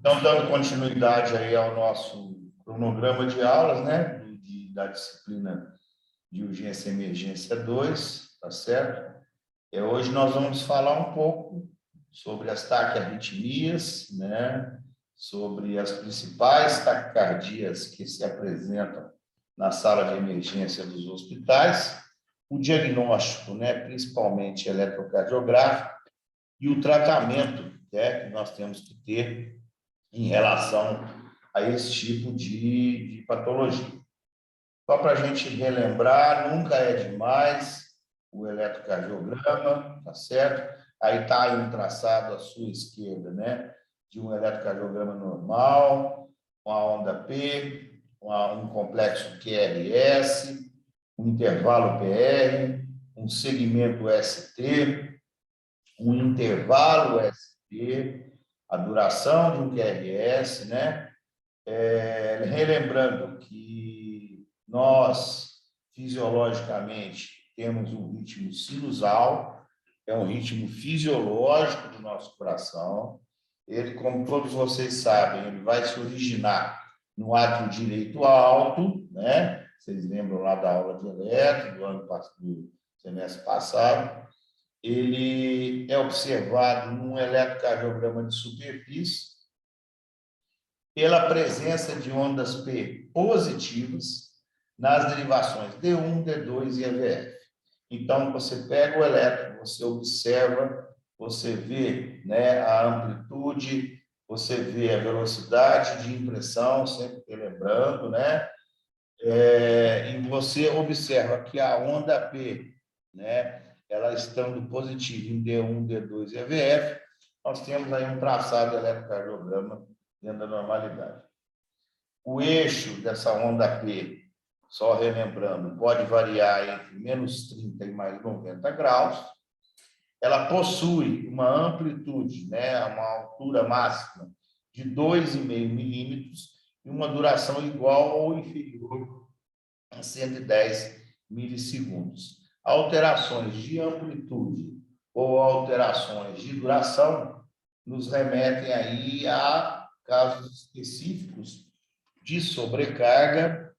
Então, dando continuidade aí ao nosso cronograma de aulas, né, da disciplina de urgência e emergência 2, tá certo? Hoje nós vamos falar um pouco sobre as taquiarritmias, né, sobre as principais taquicardias que se apresentam na sala de emergência dos hospitais, o diagnóstico, né, principalmente eletrocardiográfico, e o tratamento, né, que nós temos que ter em relação a esse tipo de patologia. Só para a gente relembrar, nunca é demais o eletrocardiograma, tá certo? Aí está aí um traçado à sua esquerda, né? De um eletrocardiograma normal, uma onda P, um complexo QRS, um intervalo PR, um segmento ST, um intervalo ST, a duração de um QRS, né? Relembrando que nós, fisiologicamente, temos um ritmo sinusal, é um ritmo fisiológico do nosso coração. Ele, como todos vocês sabem, ele vai se originar no átrio direito alto, né? Vocês lembram lá da aula de eletro, do semestre passado. Ele é observado num eletrocardiograma de superfície pela presença de ondas P positivas nas derivações D1, D2 e EVF. Então, você pega o elétron, você observa, você vê, né, a amplitude, você vê a velocidade de impressão, sempre lembrando, né? E você observa que a onda P, né, ela estando positiva em D1, D2 e EVF, nós temos aí um traçado eletrocardiograma dentro da normalidade. O eixo dessa onda P, só relembrando, pode variar entre menos 30 e mais 90 graus. Ela possui uma amplitude, né, uma altura máxima de 2,5 milímetros e uma duração igual ou inferior a 110 milissegundos. Alterações de amplitude ou alterações de duração nos remetem aí a casos específicos de sobrecarga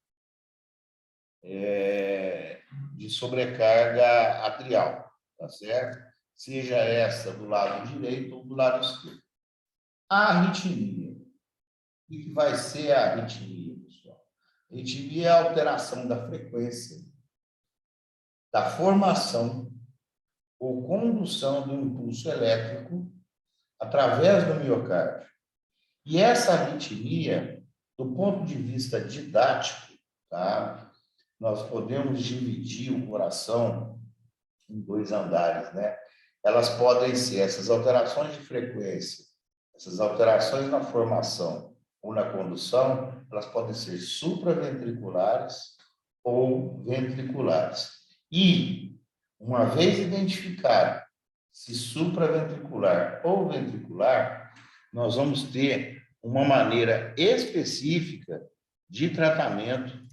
atrial, tá certo? Seja essa do lado direito ou do lado esquerdo. A arritmia. O que vai ser a arritmia, pessoal? A arritmia é a alteração da frequência, da formação ou condução do impulso elétrico através do miocárdio. E essa arritmia, do ponto de vista didático, tá? Nós podemos dividir o coração em dois andares, né? Elas podem ser essas alterações de frequência, essas alterações na formação ou na condução, elas podem ser supraventriculares ou ventriculares. E, uma vez identificado se supraventricular ou ventricular, nós vamos ter uma maneira específica de tratamento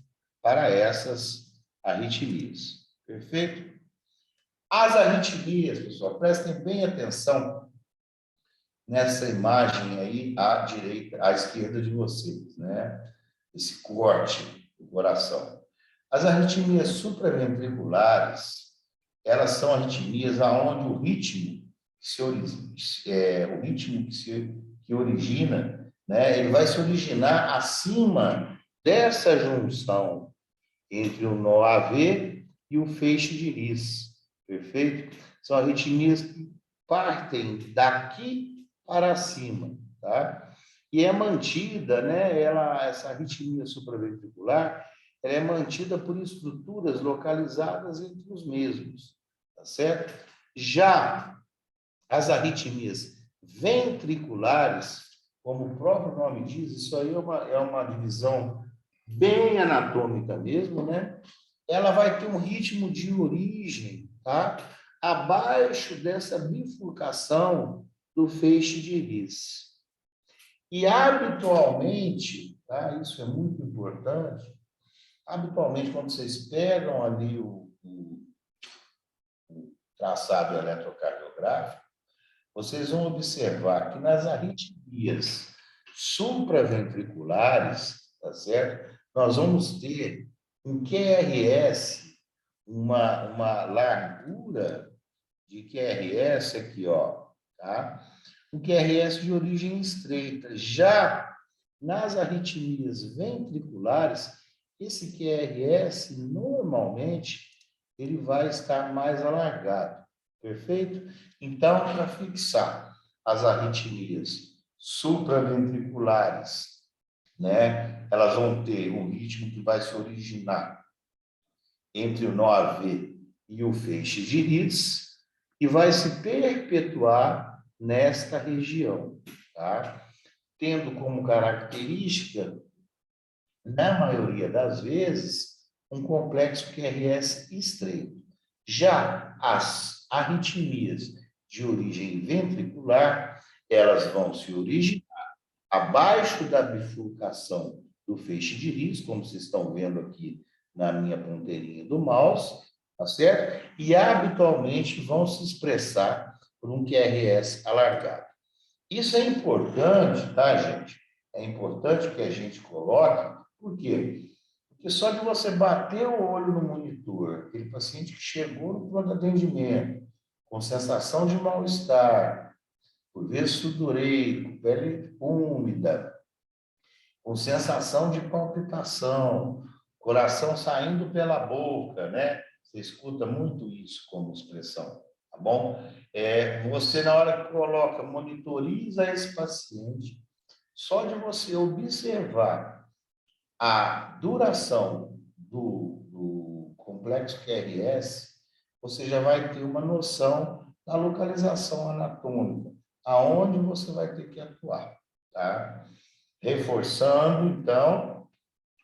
para essas arritmias. Perfeito? As arritmias, pessoal, prestem bem atenção nessa imagem aí à direita, à esquerda de vocês, né? Esse corte do coração. As arritmias supraventriculares, elas são arritmias aonde o ritmo que origina, né? Ele vai se originar acima dessa junção entre o nó AV e o feixe de His. Perfeito? São arritmias que partem daqui para cima, tá? E é mantida, né? Essa arritmia supraventricular, ela é mantida por estruturas localizadas entre os mesmos, tá certo? Já as arritmias ventriculares, como o próprio nome diz, isso aí é uma divisão bem anatômica mesmo, né? Ela vai ter um ritmo de origem, tá? Abaixo dessa bifurcação do feixe de His. E habitualmente, tá? Isso é muito importante, habitualmente quando vocês pegam ali o traçado eletrocardiográfico, vocês vão observar que nas arritmias supraventriculares, tá certo? Nós vamos ter um QRS, uma largura de QRS aqui, ó, tá? Um QRS de origem estreita. Já nas arritmias ventriculares, esse QRS, normalmente, ele vai estar mais alargado, perfeito? Então, para fixar as arritmias supraventriculares, né, elas vão ter um ritmo que vai se originar entre o nó AV e o feixe de Ritz e vai se perpetuar nesta região, tá? Tendo como característica, na maioria das vezes, um complexo QRS estreito. Já as arritmias de origem ventricular, elas vão se originar abaixo da bifurcação do feixe de Ritz, como vocês estão vendo aqui na minha ponteirinha do mouse, tá certo? E habitualmente vão se expressar por um QRS alargado. Isso é importante, tá, gente? É importante que a gente coloque, por quê? Porque só de você bater o olho no monitor, aquele paciente que chegou no pronto atendimento, com sensação de mal-estar, por vezes sudoreico, pele úmida, com sensação de palpitação, coração saindo pela boca, né? Você escuta muito isso como expressão, tá bom? Você, na hora que coloca, monitoriza esse paciente, só de você observar a duração do complexo QRS, você já vai ter uma noção da localização anatômica, aonde você vai ter que atuar, tá? Reforçando, então,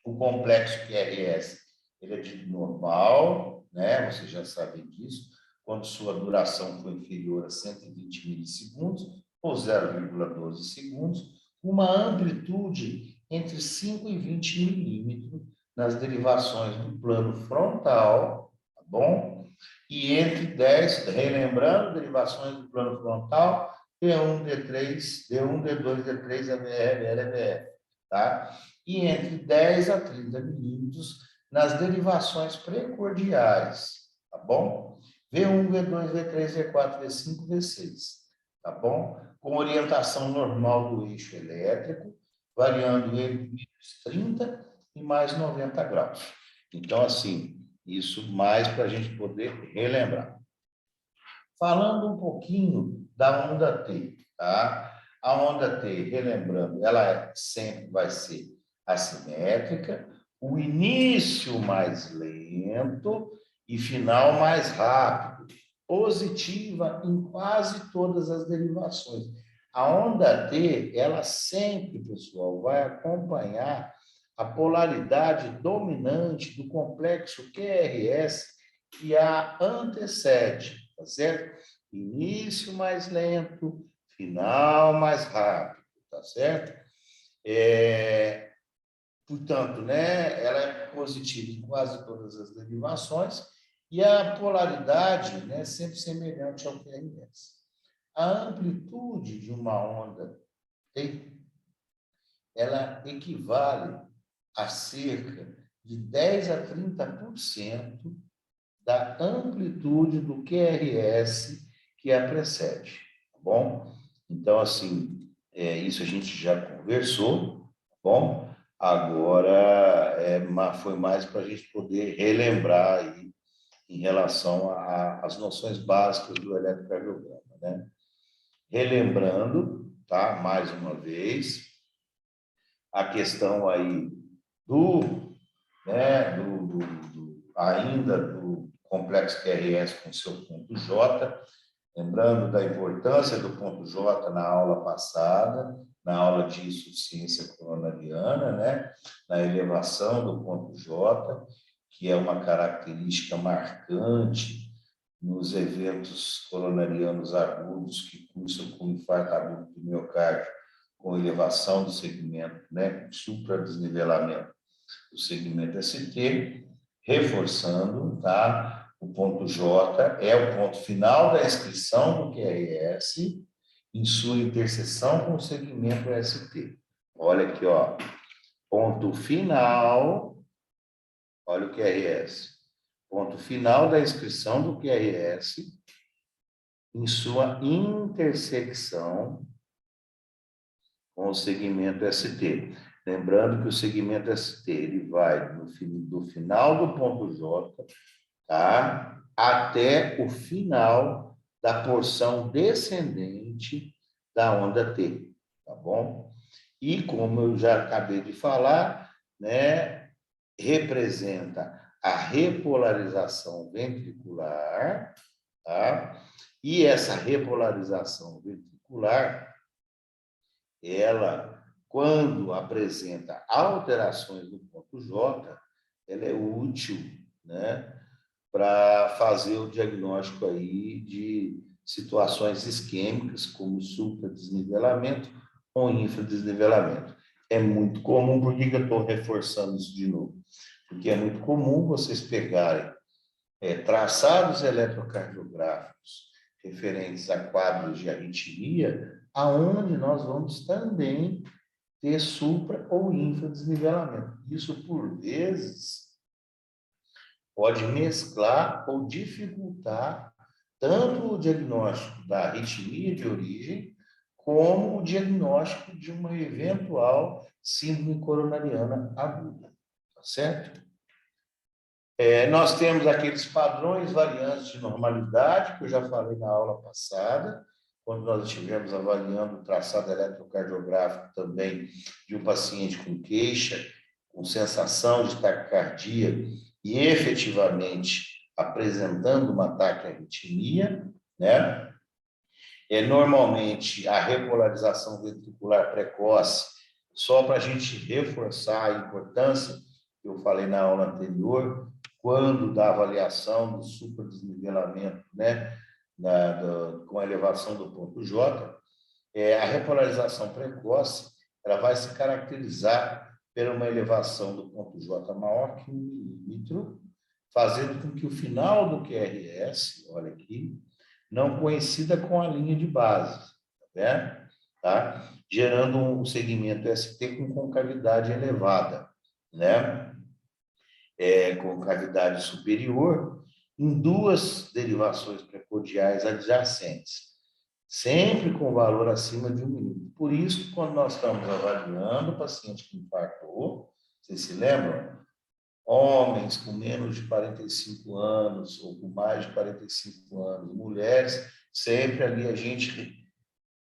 o complexo QRS, ele é de normal, né? Vocês já sabem disso, quando sua duração for inferior a 120 milissegundos, ou 0,12 segundos, uma amplitude entre 5 e 20 milímetros nas derivações do plano frontal, tá bom? E entre 10, relembrando, derivações do plano frontal, D1, D3, D1, D2, D3, AVR, LVF, tá? E entre 10 a 30 milímetros nas derivações precordiais, tá bom? V1, V2, V3, V4, V5, V6, tá bom? Com orientação normal do eixo elétrico, variando entre menos 30 e mais 90 graus. Então, assim, isso mais para a gente poder relembrar. Falando um pouquinho da onda T, tá? A onda T, relembrando, ela sempre vai ser assimétrica, o início mais lento e final mais rápido, positiva em quase todas as derivações. A onda T, ela sempre, pessoal, vai acompanhar a polaridade dominante do complexo QRS que a antecede, tá certo? Início mais lento, final mais rápido, tá certo? Portanto, né, ela é positiva em quase todas as derivações e a polaridade, né, sempre semelhante ao QRS. A amplitude de uma onda T, ela equivale a cerca de 10 a 30% da amplitude do QRS que a precede, tá bom? Então, assim, isso a gente já conversou, tá bom? Agora, foi mais para a gente poder relembrar aí em relação às noções básicas do eletrocardiograma, né? Relembrando, tá? Mais uma vez, a questão aí ainda do complexo QRS com seu ponto J, lembrando da importância do ponto J na aula passada, na aula de insuficiência coronariana, né? Na elevação do ponto J, que é uma característica marcante nos eventos coronarianos agudos que cursam com infarto agudo do miocárdio, com elevação do segmento, né? Supradesnivelamento do segmento ST, reforçando, tá? O ponto J é o ponto final da inscrição do QRS em sua interseção com o segmento ST. Olha aqui, ó. Ponto final, olha o QRS. Ponto final da inscrição do QRS em sua intersecção com o segmento ST. Lembrando que o segmento ST ele vai do final do ponto J, tá? Até o final da porção descendente da onda T, tá bom? E como eu já acabei de falar, né, representa a repolarização ventricular, tá? E essa repolarização ventricular, ela, quando apresenta alterações no ponto J, ela é útil, né, para fazer o diagnóstico aí de situações isquêmicas, como supradesnivelamento ou infradesnivelamento. É muito comum, por que eu estou reforçando isso de novo? Porque é muito comum vocês pegarem traçados eletrocardiográficos referentes a quadros de arritmia, aonde nós vamos também ter supra ou infradesnivelamento. Isso, por vezes, pode mesclar ou dificultar tanto o diagnóstico da arritmia de origem, como o diagnóstico de uma eventual síndrome coronariana aguda, tá certo? Nós temos aqueles padrões variantes de normalidade, que eu já falei na aula passada, quando nós estivemos avaliando o traçado eletrocardiográfico também de um paciente com queixa, com sensação de taquicardia e efetivamente apresentando uma taquiarritmia, né? Normalmente, a repolarização ventricular precoce, só para a gente reforçar a importância que eu falei na aula anterior, quando da avaliação do supradesnivelamento, né, com a elevação do ponto J, a repolarização precoce, ela vai se caracterizar por uma elevação do ponto J maior que 1 milímetro, fazendo com que o final do QRS, olha aqui, não coincida com a linha de base, né? Tá? Gerando um segmento ST com concavidade elevada, né? Concavidade superior, em duas derivações precordiais adjacentes, sempre com valor acima de 1 milímetro. Por isso, quando nós estamos avaliando o paciente que infartou, vocês se lembram? Homens com menos de 45 anos ou com mais de 45 anos, mulheres, sempre ali a gente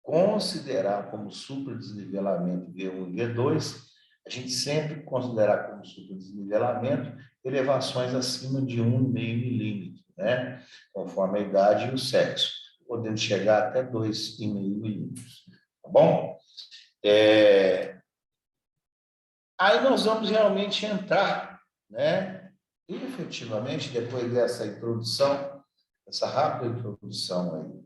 considerar como supradesnivelamento V1 e V2, a gente sempre considerar como supradesnivelamento elevações acima de 1,5 milímetro, né? Conforme a idade e o sexo, podendo chegar até 2,5 milímetros, tá bom? Aí nós vamos realmente entrar, né? E, efetivamente, depois dessa introdução, essa rápida introdução aí,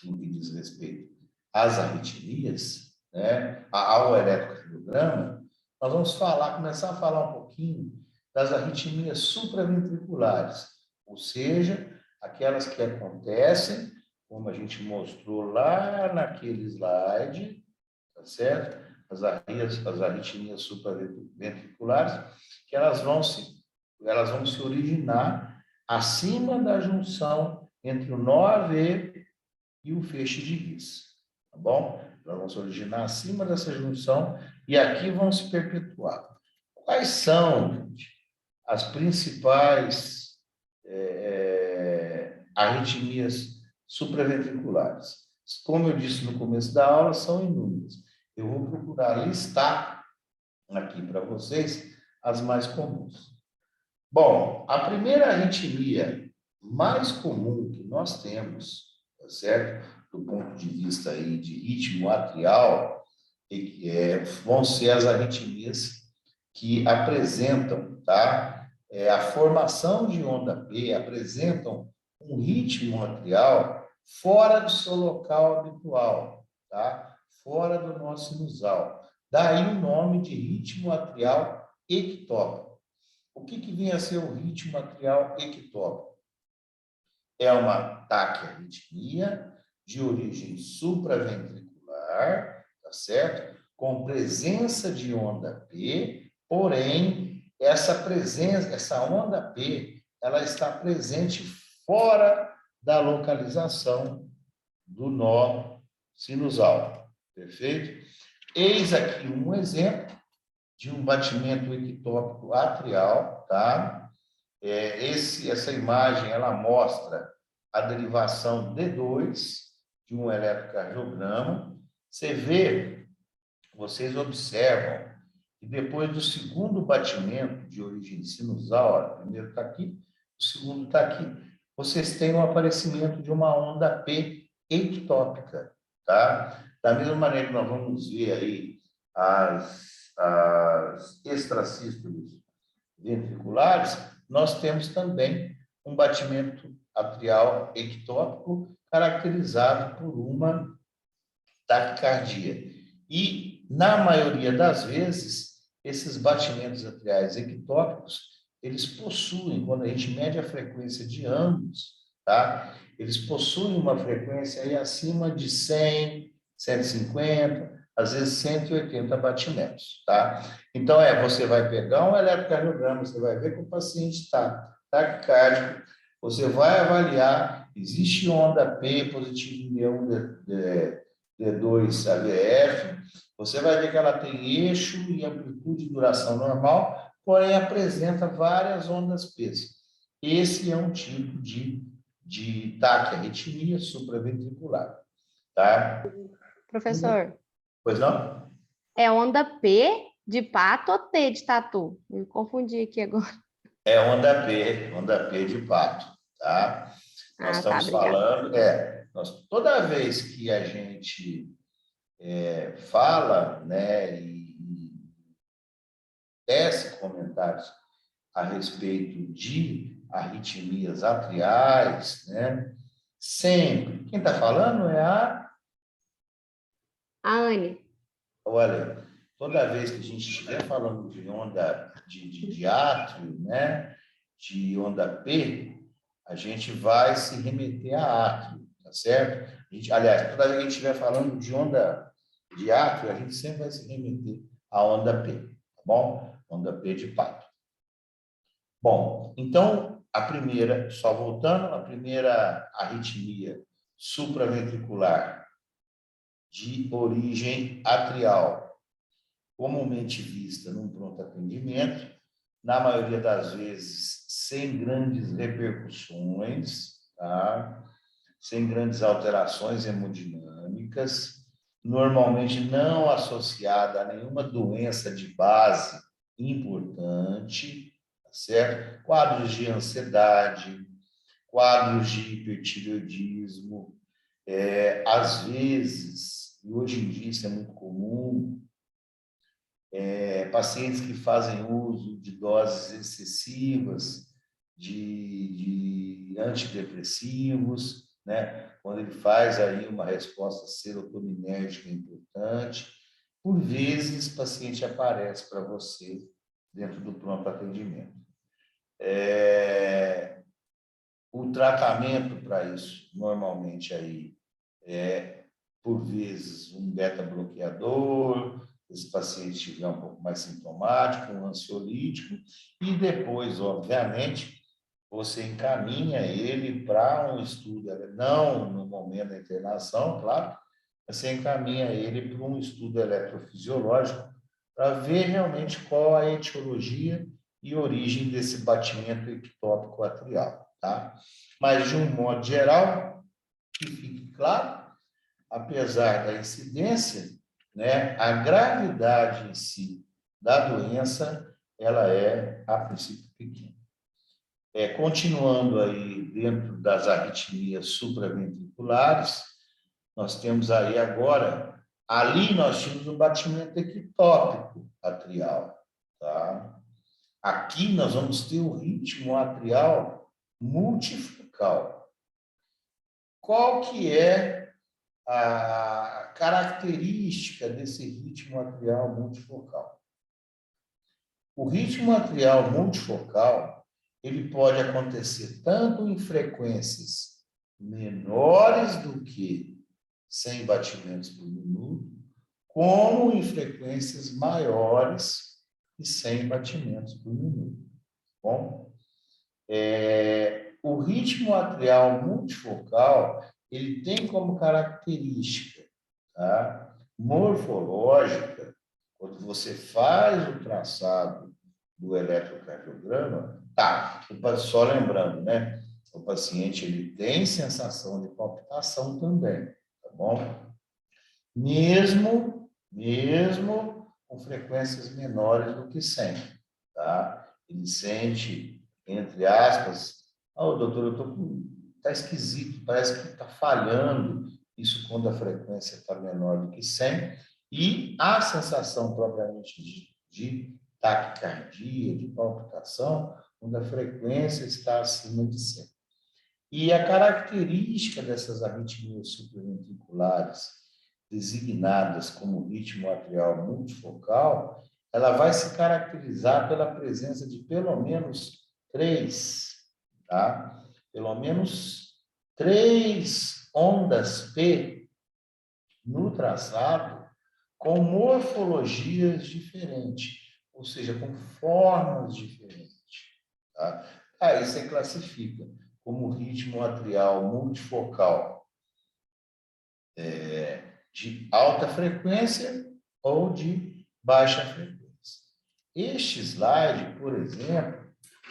no que diz respeito às arritmias, né, ao eletrocardiograma, nós vamos começar a falar um pouquinho das arritmias supraventriculares, ou seja, aquelas que acontecem, como a gente mostrou lá naquele slide, tá certo? As arritmias supraventriculares, que elas vão se originar acima da junção entre o nó AV e o feixe de His, tá bom? Elas vão se originar acima dessa junção e aqui vão se perpetuar. Quais são, gente, as principais arritmias supraventriculares? Como eu disse no começo da aula, são inúmeras. Eu vou procurar listar aqui para vocês as mais comuns. Bom, a primeira arritmia mais comum que nós temos, tá certo? Do ponto de vista aí de ritmo atrial, vão ser as arritmias que apresentam, tá? A formação de onda P, apresentam um ritmo atrial fora do seu local habitual, tá? Fora do nó sinusal. Daí o nome de ritmo atrial ectópico. O que vem a ser o ritmo atrial ectópico? É uma taquiarritmia de origem supraventricular, tá certo? com presença de onda P, porém, essa onda P, ela está presente fora da localização do nó sinusal. Perfeito? Eis aqui um exemplo de um batimento ectópico atrial, tá? Essa imagem, ela mostra a derivação D2 de um eletrocardiograma. Vocês observam que depois do segundo batimento de origem sinusal, o primeiro está aqui, o segundo está aqui, vocês têm o aparecimento de uma onda P ectópica, tá? Da mesma maneira que nós vamos ver aí as extrasístoles ventriculares, nós temos também um batimento atrial ectópico caracterizado por uma taquicardia. E, na maioria das vezes, esses batimentos atriais ectópicos, eles possuem, quando a gente mede a frequência de ambos, tá? Eles possuem uma frequência aí acima de 100, 150, às vezes 180 batimentos, tá? Então, você vai pegar um eletrocardiograma, você vai ver que o paciente está taquicárdico, você vai avaliar, existe onda P positiva em D2 AVF, você vai ver que ela tem eixo e amplitude e duração normal, porém apresenta várias ondas P. Esse é um tipo de taquiarritmia supraventricular, tá? Professor, Pois não? é onda P de pato ou T de tatu? Me confundi aqui agora. É onda P de pato, tá? Nós Tá, estamos obrigada. falando, toda vez que a gente fala, né, e tece comentários a respeito de arritmias atriais, né, sempre, quem está falando é a Anne. Olha, toda vez que a gente estiver falando de onda de átrio, né, de onda P, a gente vai se remeter a átrio, tá certo? Aliás, toda vez que a gente estiver falando de onda de átrio, a gente sempre vai se remeter à onda P, tá bom? Onda P de pato. Bom, então, só voltando, a primeira arritmia supraventricular de origem atrial, comumente vista num pronto atendimento, na maioria das vezes sem grandes repercussões, tá? Sem grandes alterações hemodinâmicas, normalmente não associada a nenhuma doença de base importante, tá certo? Quadros de ansiedade, quadros de hipertireoidismo, às vezes, e hoje em dia isso é muito comum, pacientes que fazem uso de doses excessivas de antidepressivos, né? Quando ele faz aí uma resposta serotoninérgica importante, por vezes o paciente aparece para você dentro do pronto atendimento. O tratamento para isso, normalmente aí por vezes, um beta-bloqueador, esse paciente estiver um pouco mais sintomático, um ansiolítico, e depois, obviamente, você encaminha ele para um estudo, não no momento da internação, claro, você encaminha ele para um estudo eletrofisiológico para ver realmente qual a etiologia e origem desse batimento ectópico atrial, tá? Mas, de um modo geral, que fique claro, apesar da incidência, né, a gravidade em si da doença, ela é, a princípio, pequena. Continuando aí dentro das arritmias supraventriculares, nós temos aí agora, ali nós tínhamos um batimento ectópico atrial, tá? Aqui nós vamos ter o ritmo atrial multifocal. Qual que é a característica desse ritmo atrial multifocal? O ritmo atrial multifocal, ele pode acontecer tanto em frequências menores do que 100 batimentos por minuto, como em frequências maiores de 100 batimentos por minuto. Bom, o ritmo atrial multifocal, ele tem como característica, tá, morfológica, quando você faz o traçado do eletrocardiograma, tá, só lembrando, né, o paciente ele tem sensação de palpitação também, tá bom? Mesmo com frequências menores do que 100, tá? Ele sente, entre aspas, doutor, tá esquisito, parece que está falhando, isso quando a frequência está menor do que 100, e a sensação propriamente de taquicardia, de palpitação, quando a frequência está acima de 100. E a característica dessas arritmias supraventriculares, designadas como ritmo atrial multifocal, ela vai se caracterizar pela presença de pelo menos 3, tá? Pelo menos 3 ondas P no traçado com morfologias diferentes, ou seja, com formas diferentes, tá? Aí você classifica como ritmo atrial multifocal de alta frequência ou de baixa frequência. Este slide, por exemplo,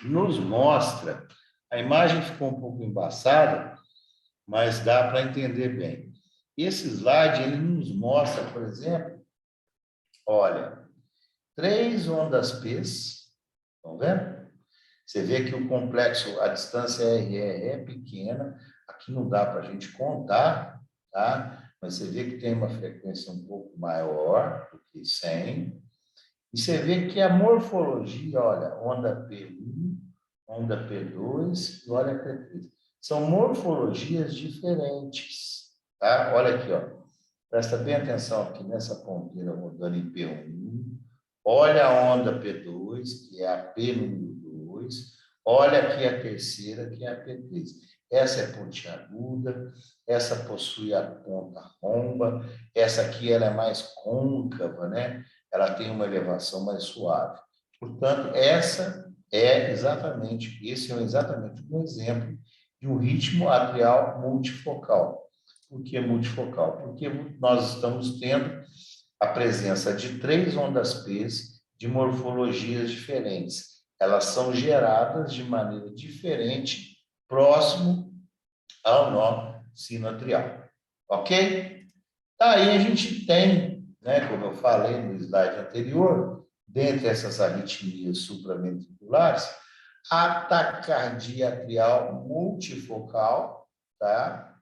nos mostra, a imagem ficou um pouco embaçada, mas dá para entender bem. Esse slide, ele nos mostra, por exemplo, olha, 3 ondas P's, estão vendo? Você vê que o complexo, a distância RR é pequena, aqui não dá para a gente contar, tá? Mas você vê que tem uma frequência um pouco maior do que 100, e você vê que a morfologia, olha, onda P1, onda P2 e olha P3. São morfologias diferentes, tá? Olha aqui, ó. Presta bem atenção aqui nessa ponteira rodando em P1. Olha a onda P2, que é a P número 2. Olha aqui a terceira, que é a P3. Essa é pontiaguda, essa possui a ponta romba, essa aqui ela é mais côncava, né? Ela tem uma elevação mais suave. Portanto, esse é exatamente um exemplo de um ritmo atrial multifocal. Por que multifocal? Porque nós estamos tendo a presença de 3 ondas P de morfologias diferentes. Elas são geradas de maneira diferente, próximo ao nó sinoatrial. Ok? Daí a gente tem, né, como eu falei no slide anterior, dentre essas arritmias supraventriculares, a taquicardia atrial multifocal, tá?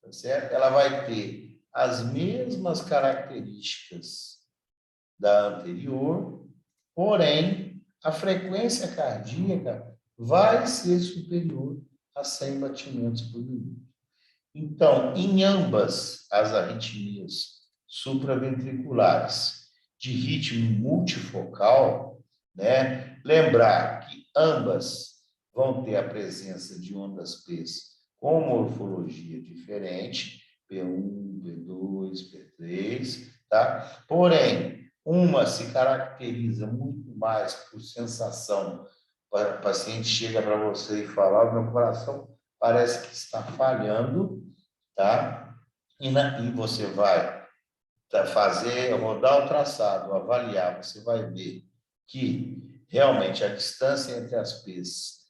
Tá certo? Ela vai ter as mesmas características da anterior, porém, a frequência cardíaca vai ser superior a 100 batimentos por minuto. Então, em ambas as arritmias supraventriculares de ritmo multifocal, né, lembrar que ambas vão ter a presença de ondas P com morfologia diferente, P1, P2, P3, tá? Porém, uma se caracteriza muito mais por sensação. O paciente chega para você e fala: meu coração parece que está falhando, tá? E você vai fazer, rodar o traçado, avaliar, você vai ver que realmente a distância entre as P's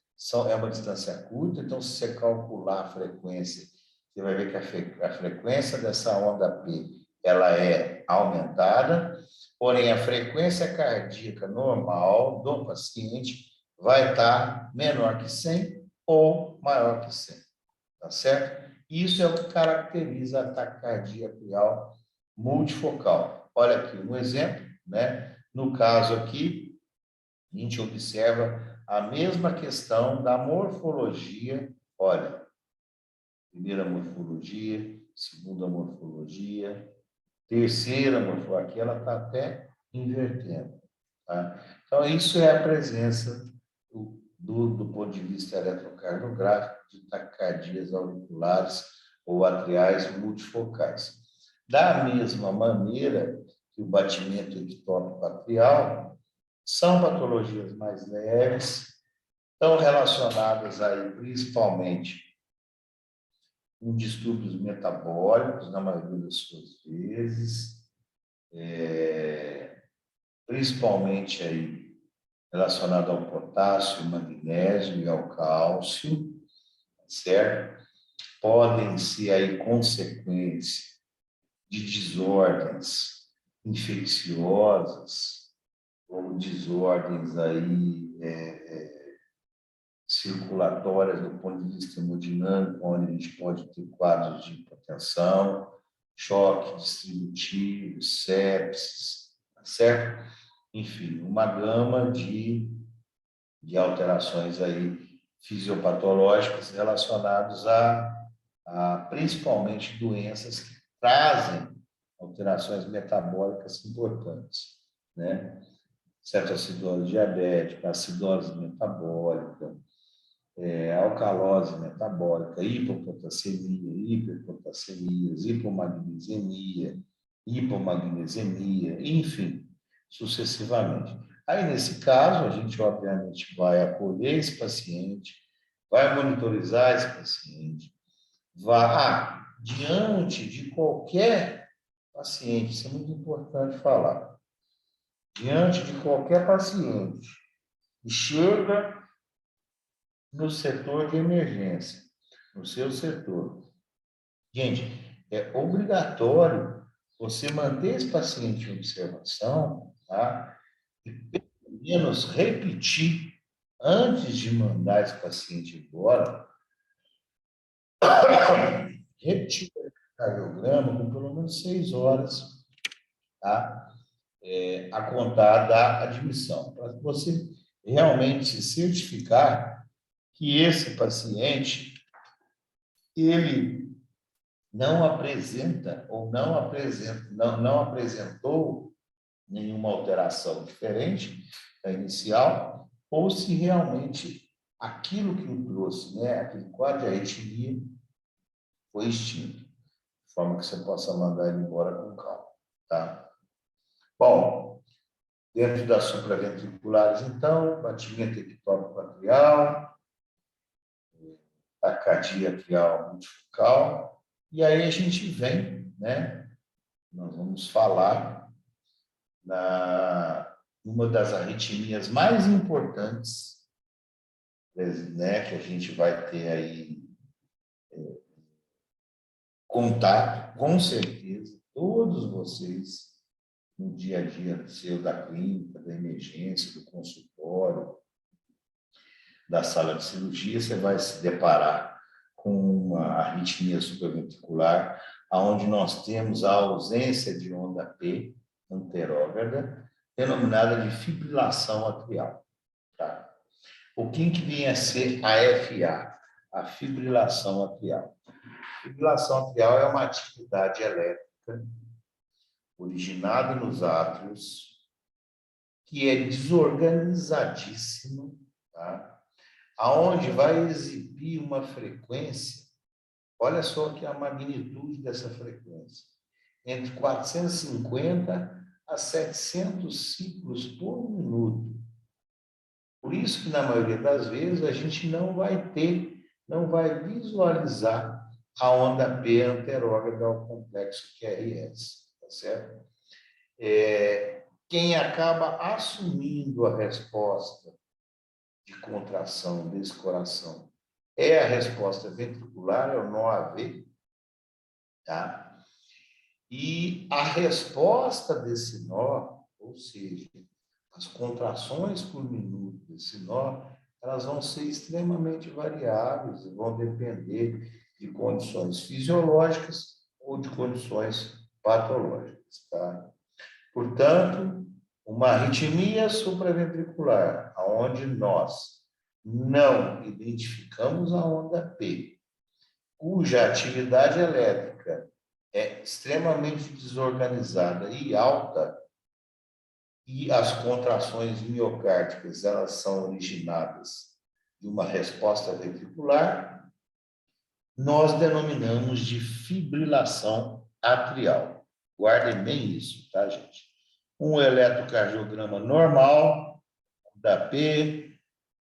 é uma distância curta, então se você calcular a frequência, você vai ver que a frequência dessa onda P ela é aumentada, porém a frequência cardíaca normal do paciente vai estar menor que 100 ou maior que 100, tá certo? Isso é o que caracteriza a taquicardia atrial multifocal. Olha aqui um exemplo, né? No caso aqui, a gente observa a mesma questão da morfologia. Olha, primeira morfologia, segunda morfologia, terceira morfologia, aqui ela está até invertendo, tá? Então, isso é a presença do ponto de vista eletrocardiográfico de taquicardias auriculares ou atriais multifocais. Da mesma maneira que o batimento ectópico atrial, são patologias mais leves, estão relacionadas aí principalmente com distúrbios metabólicos, na maioria das suas vezes, principalmente aí relacionado ao potássio, magnésio e ao cálcio, certo? Podem ser aí consequência de desordens infecciosas ou desordens aí circulatórias do ponto de vista hemodinâmico, onde a gente pode ter quadros de hipotensão, choque distributivo, sepsis, certo? Enfim, uma gama de alterações aí fisiopatológicas relacionadas a principalmente doenças que trazem alterações metabólicas importantes, né? Cetoacidose diabética, acidose metabólica, alcalose metabólica, hipopotassemia, hiperpotassemias, hipomagnesemia, hipomagnesemia, enfim, sucessivamente. Aí, nesse caso, a gente, obviamente, vai acolher esse paciente, vai monitorizar esse paciente, vai, diante de qualquer paciente, isso é muito importante falar, diante de qualquer paciente que chega no setor de emergência, no seu setor. Gente, é obrigatório você manter esse paciente em observação, tá? E pelo menos repetir, antes de mandar esse paciente embora, repetir o cardiograma com pelo menos 6 horas, tá? A contar da admissão, para você realmente se certificar que esse paciente, ele não apresenta ou não apresentou nenhuma alteração diferente da inicial, ou se realmente aquilo que o trouxe, né, aquele quadro de arritmia, foi extinto, de forma que você possa mandar ele embora com calma, tá? Bom, dentro das supraventriculares, então, batimento ectópico atrial, taquicardia atrial multifocal, e aí a gente vem, né? Nós vamos falar numa das arritmias mais importantes, né? Que a gente vai ter aí contato, com certeza, todos vocês, no dia a dia seu, da clínica, da emergência, do consultório, da sala de cirurgia, você vai se deparar com uma arritmia supraventricular, onde nós temos a ausência de onda P anterógrada, denominada de fibrilação atrial. Tá? O que vem a ser a FA? A fibrilação atrial. Fibrilação atrial é uma atividade elétrica originada nos átrios, que é desorganizadíssima, tá? Aonde vai exibir uma frequência, olha só que a magnitude dessa frequência, entre 450 a 700 ciclos por minuto. Por isso que, na maioria das vezes, a gente não vai visualizar a onda P anterógrada ao complexo QRS, tá certo? Quem acaba assumindo a resposta de contração desse coração é a resposta ventricular, é o nó AV, tá? E a resposta desse nó, ou seja, as contrações por minuto desse nó, elas vão ser extremamente variáveis e vão depender de condições fisiológicas ou de condições patológicas, tá? Portanto, uma arritmia supraventricular, onde nós não identificamos a onda P, cuja atividade elétrica é extremamente desorganizada e alta, e as contrações miocárdicas, elas são originadas de uma resposta ventricular, nós denominamos de fibrilação atrial. Guardem bem isso, tá, gente? Um eletrocardiograma normal, onda P,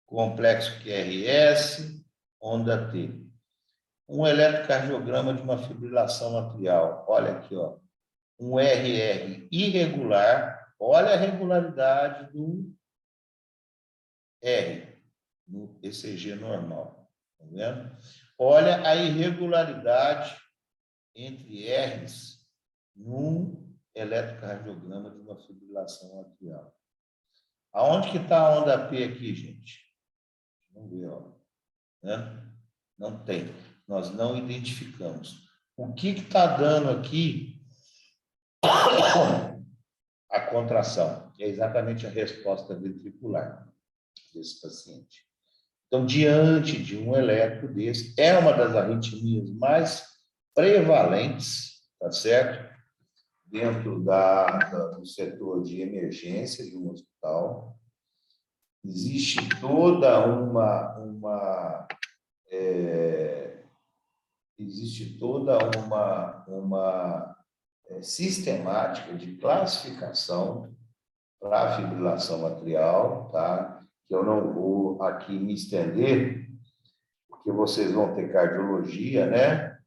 complexo QRS, onda T. Um eletrocardiograma de uma fibrilação atrial. Olha aqui, ó. Um RR irregular. Olha a regularidade do R no ECG normal. Tá vendo? Olha a irregularidade entre R's num eletrocardiograma de uma fibrilação atrial. Aonde que está a onda P aqui, gente? Vamos ver, ó. Né? Não tem. Nós não identificamos. O que está dando aqui a contração? É exatamente a resposta ventricular desse paciente. Então, diante de um eletro desse, é uma das arritmias mais prevalentes, tá certo? Dentro do setor de emergência de um hospital. Existe toda uma sistemática de classificação para a fibrilação atrial, tá? Que eu não vou aqui me estender, porque vocês vão ter cardiologia, né?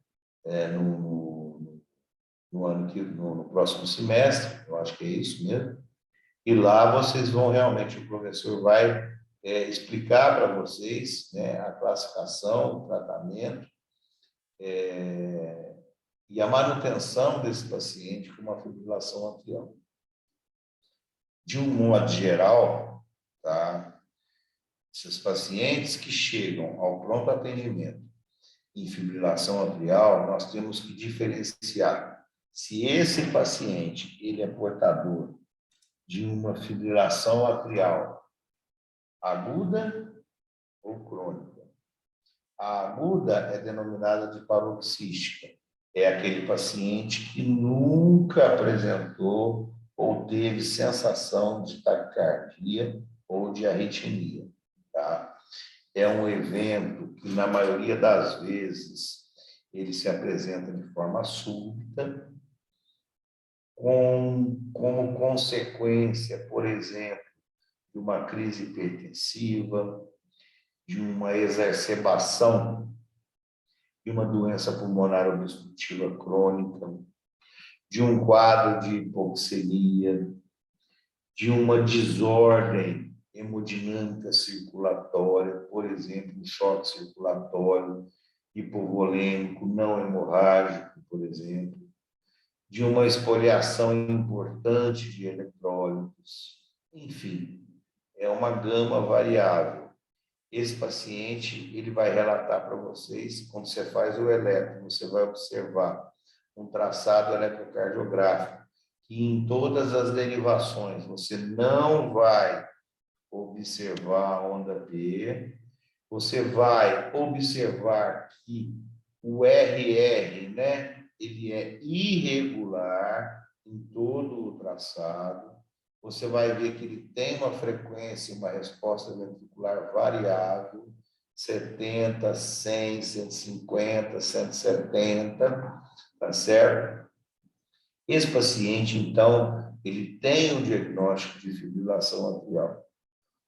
No próximo semestre, eu acho que é isso mesmo. E lá vocês vão realmente, o professor vai explicar para vocês, né, a classificação, o tratamento e a manutenção desse paciente com uma fibrilação atrial. De um modo geral, tá? Esses pacientes que chegam ao pronto atendimento em fibrilação atrial, nós temos que diferenciar se esse paciente ele é portador de uma fibrilação atrial aguda ou crônica. A aguda é denominada de paroxística. É aquele paciente que nunca apresentou ou teve sensação de taquicardia ou de arritmia. Tá? É um evento que, na maioria das vezes, ele se apresenta de forma súbita, como consequência, por exemplo, de uma crise hipertensiva, de uma exacerbação de uma doença pulmonar obstrutiva crônica, de um quadro de hipoxemia, de uma desordem hemodinâmica circulatória, por exemplo, um choque circulatório hipovolêmico não hemorrágico, por exemplo, de uma esfoliação importante de eletrólitos, enfim, é uma gama variável. Esse paciente, ele vai relatar para vocês, quando você faz o eletro, você vai observar um traçado eletrocardiográfico, que em todas as derivações você não vai observar a onda P, você vai observar que o RR, né, ele é irregular em todo o traçado. Você vai ver que ele tem uma frequência, uma resposta ventricular variável, 70, 100, 150, 170, tá certo? Esse paciente, então, ele tem um diagnóstico de fibrilação atrial.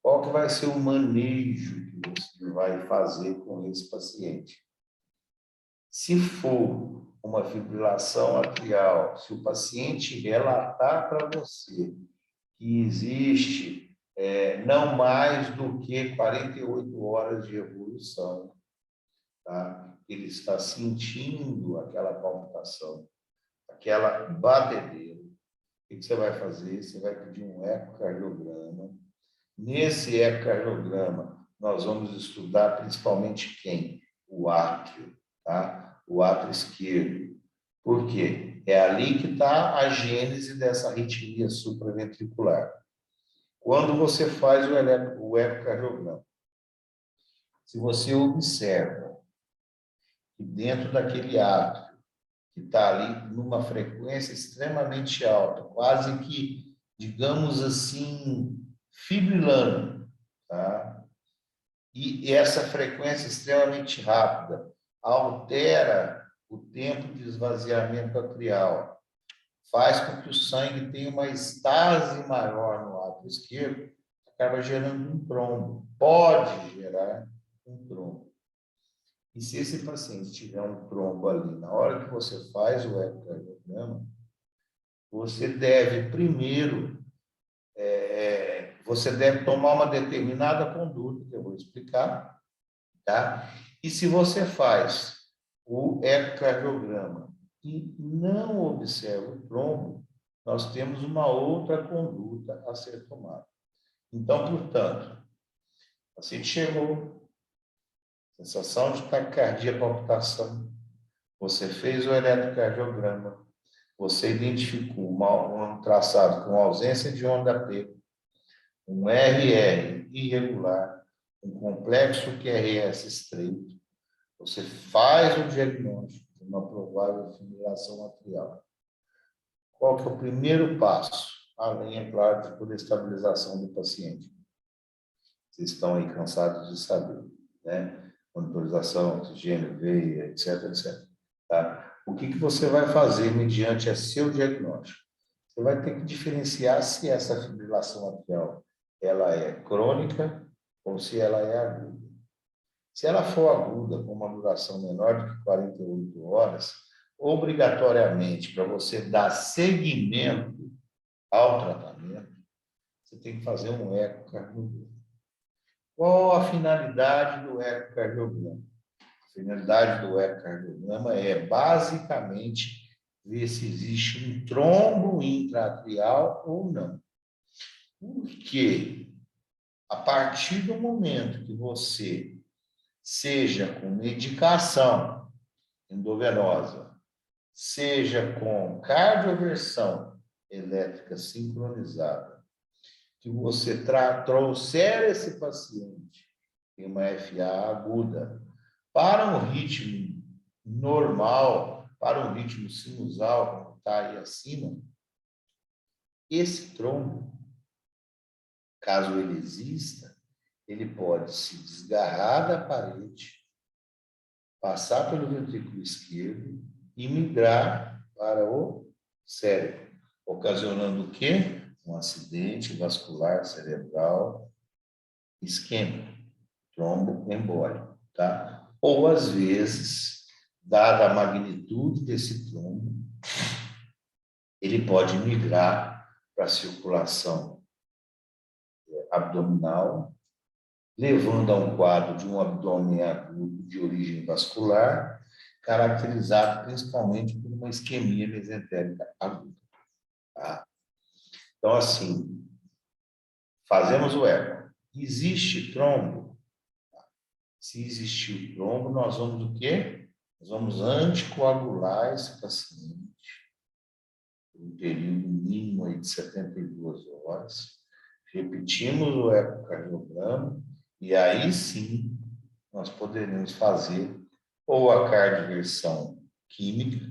Qual que vai ser o manejo que você vai fazer com esse paciente? Se for uma fibrilação atrial, se o paciente relatar para você que existe não mais do que 48 horas de evolução, tá? Ele está sentindo aquela palpitação, aquela batedeira. O que você vai fazer? Você vai pedir um ecocardiograma. Nesse ecocardiograma, nós vamos estudar principalmente quem? O átrio, tá? O átrio esquerdo. Por quê? É ali que está a gênese dessa arritmia supraventricular. Quando você faz o ecocardiograma, se você observa que dentro daquele átrio, que está ali numa frequência extremamente alta, quase que, digamos assim, fibrilando, tá? E essa frequência extremamente rápida altera o tempo de esvaziamento atrial, faz com que o sangue tenha uma estase maior no átrio esquerdo, acaba gerando um trombo. Pode gerar um trombo. E se esse paciente tiver um trombo ali, na hora que você faz o ecocardiograma, você deve primeiro, você deve tomar uma determinada conduta, que eu vou explicar, tá? E se você faz o ecocardiograma e não observa o trombo, nós temos uma outra conduta a ser tomada. Então, portanto, o paciente chegou, sensação de taquicardia, palpitação, você fez o eletrocardiograma, você identificou um traçado com ausência de onda P, um RR irregular, um complexo QRS estreito, você faz o diagnóstico de uma provável fibrilação atrial. Qual que é o primeiro passo? Além, é claro, de toda a estabilização do paciente. Vocês estão aí cansados de saber, né? Monitorização, oxigênio, veia, etc, etc. Tá? O que você vai fazer mediante a seu diagnóstico? Você vai ter que diferenciar se essa fibrilação atrial ela é crônica ou se ela é aguda. Se ela for aguda, com uma duração menor do que 48 horas, obrigatoriamente, para você dar seguimento ao tratamento, você tem que fazer um ecocardiograma. Qual a finalidade do ecocardiograma? A finalidade do ecocardiograma é, basicamente, ver se existe um trombo intraatrial ou não. Porque, a partir do momento que você, seja com medicação endovenosa, seja com cardioversão elétrica sincronizada, que você trouxer esse paciente em uma FA aguda para um ritmo normal, para um ritmo sinusal, como está aí acima, esse trombo, caso ele exista, ele pode se desgarrar da parede, passar pelo ventrículo esquerdo e migrar para o cérebro, ocasionando o quê? Um acidente vascular cerebral isquêmico, tromboembólico, tá? Ou, às vezes, dada a magnitude desse trombo, ele pode migrar para a circulação abdominal, levando a um quadro de um abdômen agudo de origem vascular, caracterizado principalmente por uma isquemia mesentérica aguda. Tá? Então, assim, fazemos o eco. Existe trombo? Se existir trombo, nós vamos o quê? Nós vamos anticoagular esse paciente por um período mínimo aí de 72 horas. Repetimos o ecocardiograma e aí sim nós poderemos fazer ou a cardioversão química,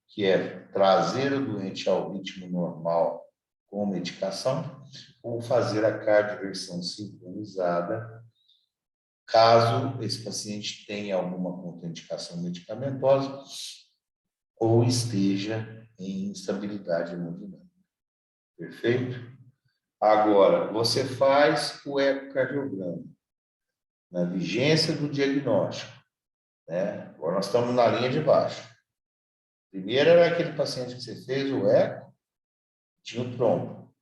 que é trazer o doente ao ritmo normal com medicação, ou fazer a cardioversão sincronizada, caso esse paciente tenha alguma contraindicação medicamentosa ou esteja em instabilidade hemodinâmica. Perfeito? Agora, você faz o ecocardiograma na vigência do diagnóstico, né? Agora nós estamos na linha de baixo. Primeiro era aquele paciente que você fez o eco, tinha o trombo.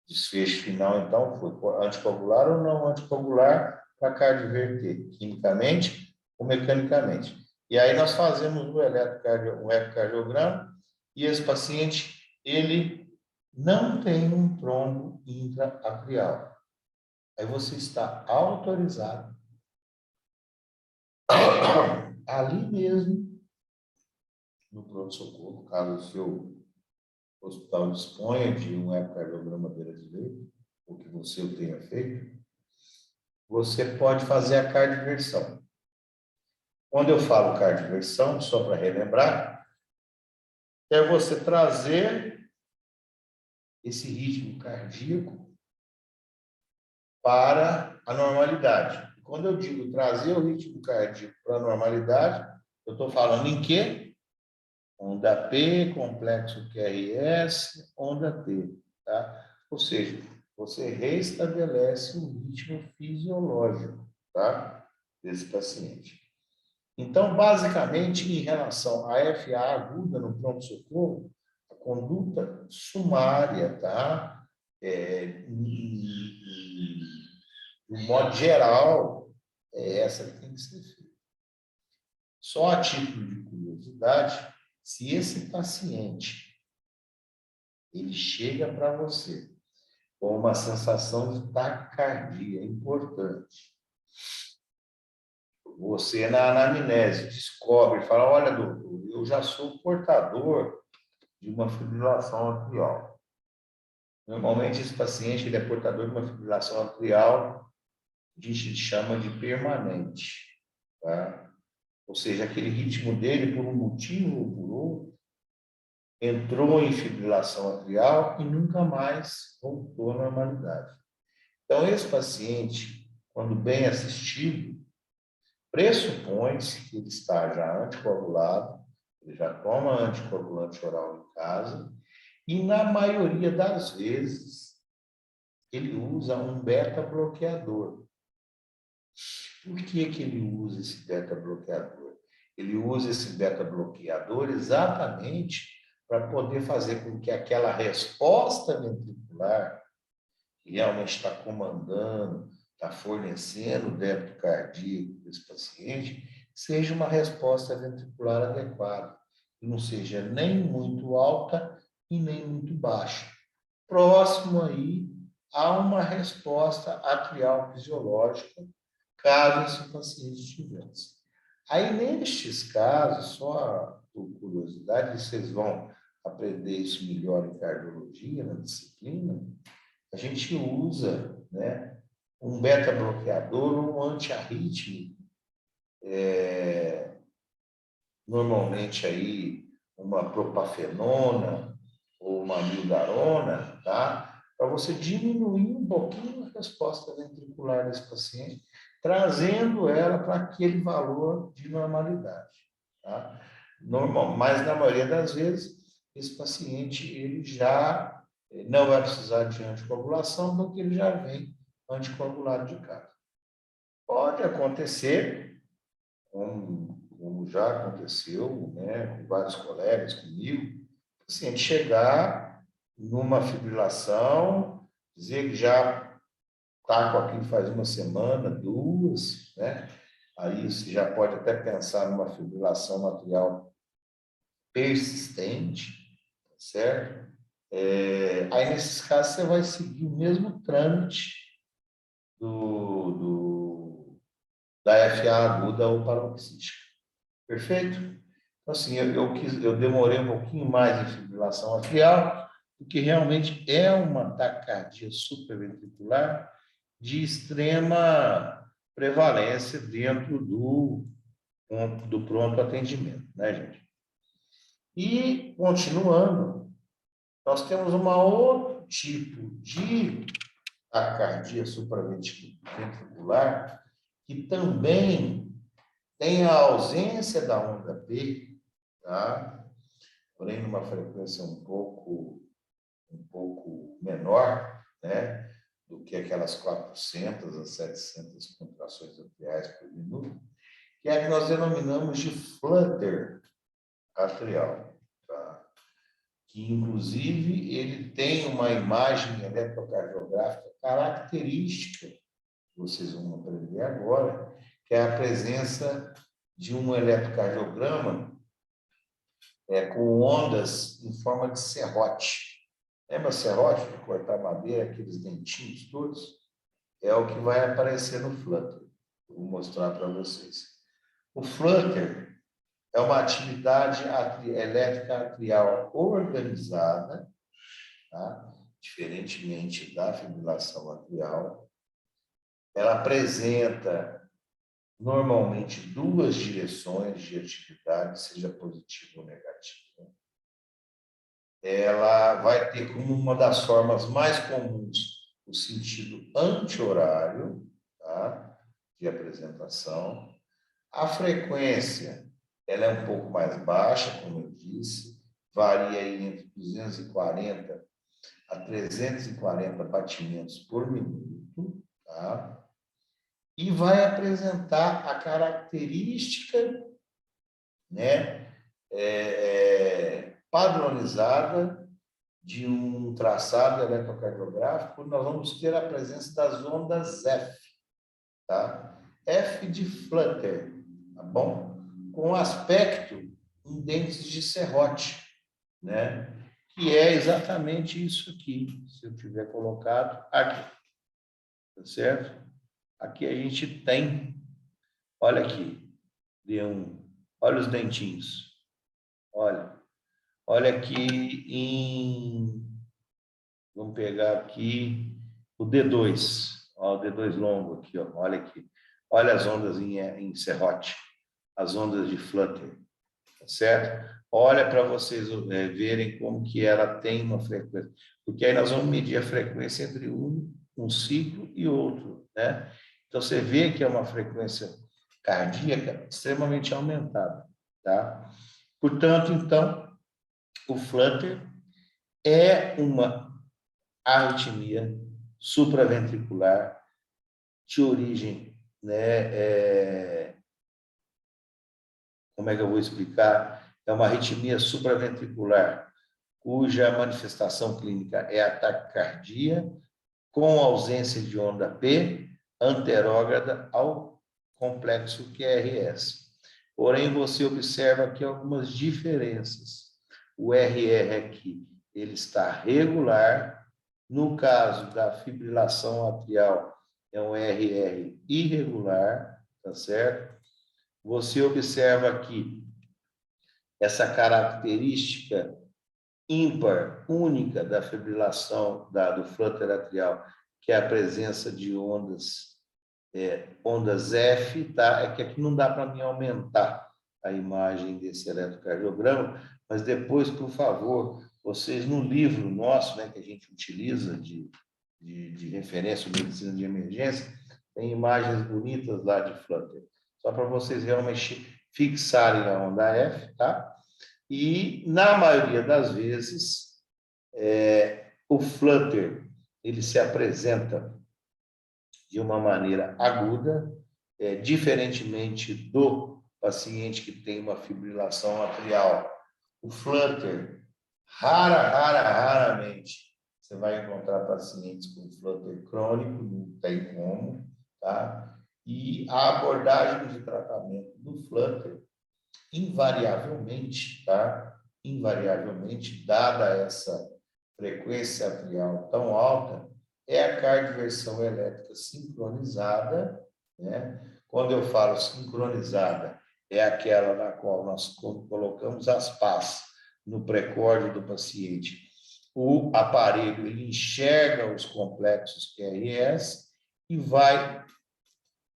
Desfecho final, então, foi anticoagular ou não anticoagular para cardioverter, quimicamente ou mecanicamente. E aí nós fazemos o ecocardiograma e esse paciente, ele não tem um trombo intraatrial. Aí você está autorizado ali mesmo, no pronto-socorro, caso o seu hospital disponha de um ecocardiograma beira-direito, ou que você o tenha feito, você pode fazer a cardioversão. Quando eu falo cardioversão, só para relembrar, é você trazer esse ritmo cardíaco para a normalidade. Quando eu digo trazer o ritmo cardíaco para a normalidade, eu estou falando em quê? onda P, complexo QRS, onda T, tá? Ou seja, você reestabelece o ritmo fisiológico, tá? Desse paciente. Então, basicamente, em relação à FA aguda no pronto-socorro, a conduta sumária, tá? No modo geral, é essa que tem que ser feita. Só a título de curiosidade, se esse paciente ele chega para você com uma sensação de taquicardia importante, você na anamnese descobre, fala, olha, doutor, eu já sou portador de uma fibrilação atrial. Normalmente, esse paciente ele é portador de uma fibrilação atrial, a gente chama de permanente, tá? Ou seja, aquele ritmo dele, por um motivo ou por outro, entrou em fibrilação atrial e nunca mais voltou à normalidade. Então, esse paciente, quando bem assistido, pressupõe-se que ele está já anticoagulado, ele já toma anticoagulante oral em casa, e na maioria das vezes ele usa um beta-bloqueador. Por que que ele usa esse beta-bloqueador? Ele usa esse beta-bloqueador exatamente para poder fazer com que aquela resposta ventricular, que realmente está comandando, está fornecendo o débito cardíaco desse paciente, seja uma resposta ventricular adequada, que não seja nem muito alta e nem muito baixa. Próximo aí a uma resposta atrial fisiológica, caso esse paciente tivesse. Aí, nestes casos, só por curiosidade, vocês vão aprender isso melhor em cardiologia, na disciplina, a gente usa, né, um beta-bloqueador ou um antiarrítmico, normalmente aí uma propafenona ou uma amiodarona, tá? Para você diminuir um pouquinho a resposta ventricular desse paciente, trazendo ela para aquele valor de normalidade, tá? Normal, mas na maioria das vezes esse paciente ele já não vai precisar de anticoagulação porque ele já vem anticoagulado de casa. Pode acontecer, como já aconteceu, né, com vários colegas, comigo, o paciente chegar numa fibrilação, dizer que já está com aquilo faz uma semana, duas, né? Aí você já pode até pensar numa fibrilação atrial persistente, certo? Aí, nesses casos, você vai seguir o mesmo trâmite da FA aguda ou paroxística. Perfeito? Então, assim, eu demorei um pouquinho mais em fibrilação atrial, porque realmente é uma taquicardia supraventricular de extrema prevalência dentro do pronto atendimento, né, gente? E, continuando, nós temos um outro tipo de taquicardia supraventricular que também tem a ausência da onda P, tá? Porém numa frequência um pouco menor, né? Do que aquelas 400 a 700 contrações atriais por minuto, que é a que nós denominamos de flutter atrial, tá? Que, inclusive, ele tem uma imagem eletrocardiográfica característica, que vocês vão aprender agora, que é a presença de um eletrocardiograma com ondas em forma de serrote. Lembra serrote, para cortar madeira, aqueles dentinhos todos? É o que vai aparecer no flutter. Vou mostrar para vocês. O flutter é uma atividade elétrica atrial organizada, tá? Diferentemente da fibrilação atrial. Ela apresenta normalmente duas direções de atividade, seja positiva ou negativa. Ela vai ter como uma das formas mais comuns o sentido anti-horário, tá? De apresentação. A frequência ela é um pouco mais baixa, como eu disse, varia aí entre 240 a 340 batimentos por minuto, tá? E vai apresentar a característica, né, padronizada de um traçado eletrocardiográfico. Nós vamos ter a presença das ondas F, tá? F de flutter, tá bom? Com aspecto em dentes de serrote, né? Que é exatamente isso aqui, se eu tiver colocado aqui, tá certo? Aqui a gente tem, olha aqui, olha os dentinhos, olha aqui vamos pegar aqui o D2, ó, o D2 longo aqui, ó, olha aqui, olha as ondas em serrote, as ondas de flutter, tá certo? Olha para vocês verem como que ela tem uma frequência, porque aí nós vamos medir a frequência entre um ciclo e outro, né? Então você vê que é uma frequência cardíaca extremamente aumentada, tá? Portanto, então, o flutter é uma arritmia supraventricular de origem, né? Como é que eu vou explicar? É uma arritmia supraventricular, cuja manifestação clínica é a taquicardia, com ausência de onda P, anterógrada ao complexo QRS. Porém, você observa aqui algumas diferenças. O RR aqui, ele está regular. No caso da fibrilação atrial, é um RR irregular, tá certo? Você observa aqui essa característica ímpar, única da fibrilação do flutter atrial, que é a presença de ondas F, tá? É que aqui não dá para mim aumentar a imagem desse eletrocardiograma, mas depois, por favor, vocês no livro nosso, né, que a gente utiliza de referência, medicina de emergência, tem imagens bonitas lá de flutter, só para vocês realmente fixarem a onda F, tá? E, na maioria das vezes, o flutter, ele se apresenta de uma maneira aguda, diferentemente do paciente que tem uma fibrilação atrial. O flutter, raramente, você vai encontrar pacientes com flutter crônico, não tem como, tá? E a abordagem de tratamento do flutter, invariavelmente, tá? Invariavelmente, dada essa frequência atrial tão alta, é a cardioversão elétrica sincronizada, né? Quando eu falo sincronizada, é aquela na qual nós colocamos as pás no precórdio do paciente. O aparelho ele enxerga os complexos QRS e vai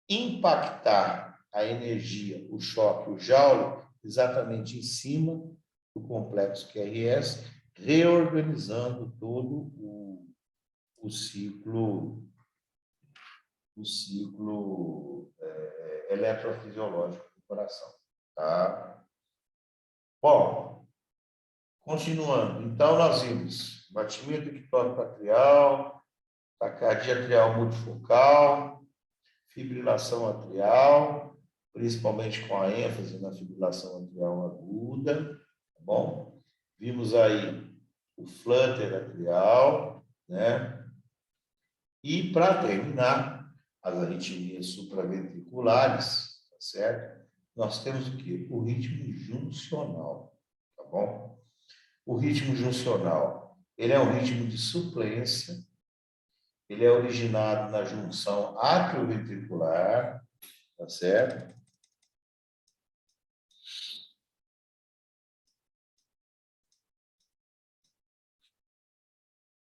impactar a energia, o choque, o Joule, exatamente em cima do complexo QRS, reorganizando todo o ciclo eletrofisiológico do coração, tá? Bom, continuando. Então, nós vimos batimento ectópico atrial, taquicardia atrial multifocal, fibrilação atrial, principalmente com a ênfase na fibrilação atrial aguda, tá bom? Vimos aí o flutter atrial, né? E, para terminar, as arritmias supraventriculares, tá certo? Nós temos o quê? O ritmo juncional, tá bom? O ritmo juncional, ele é um ritmo de suplência, ele é originado na junção atrioventricular, tá certo?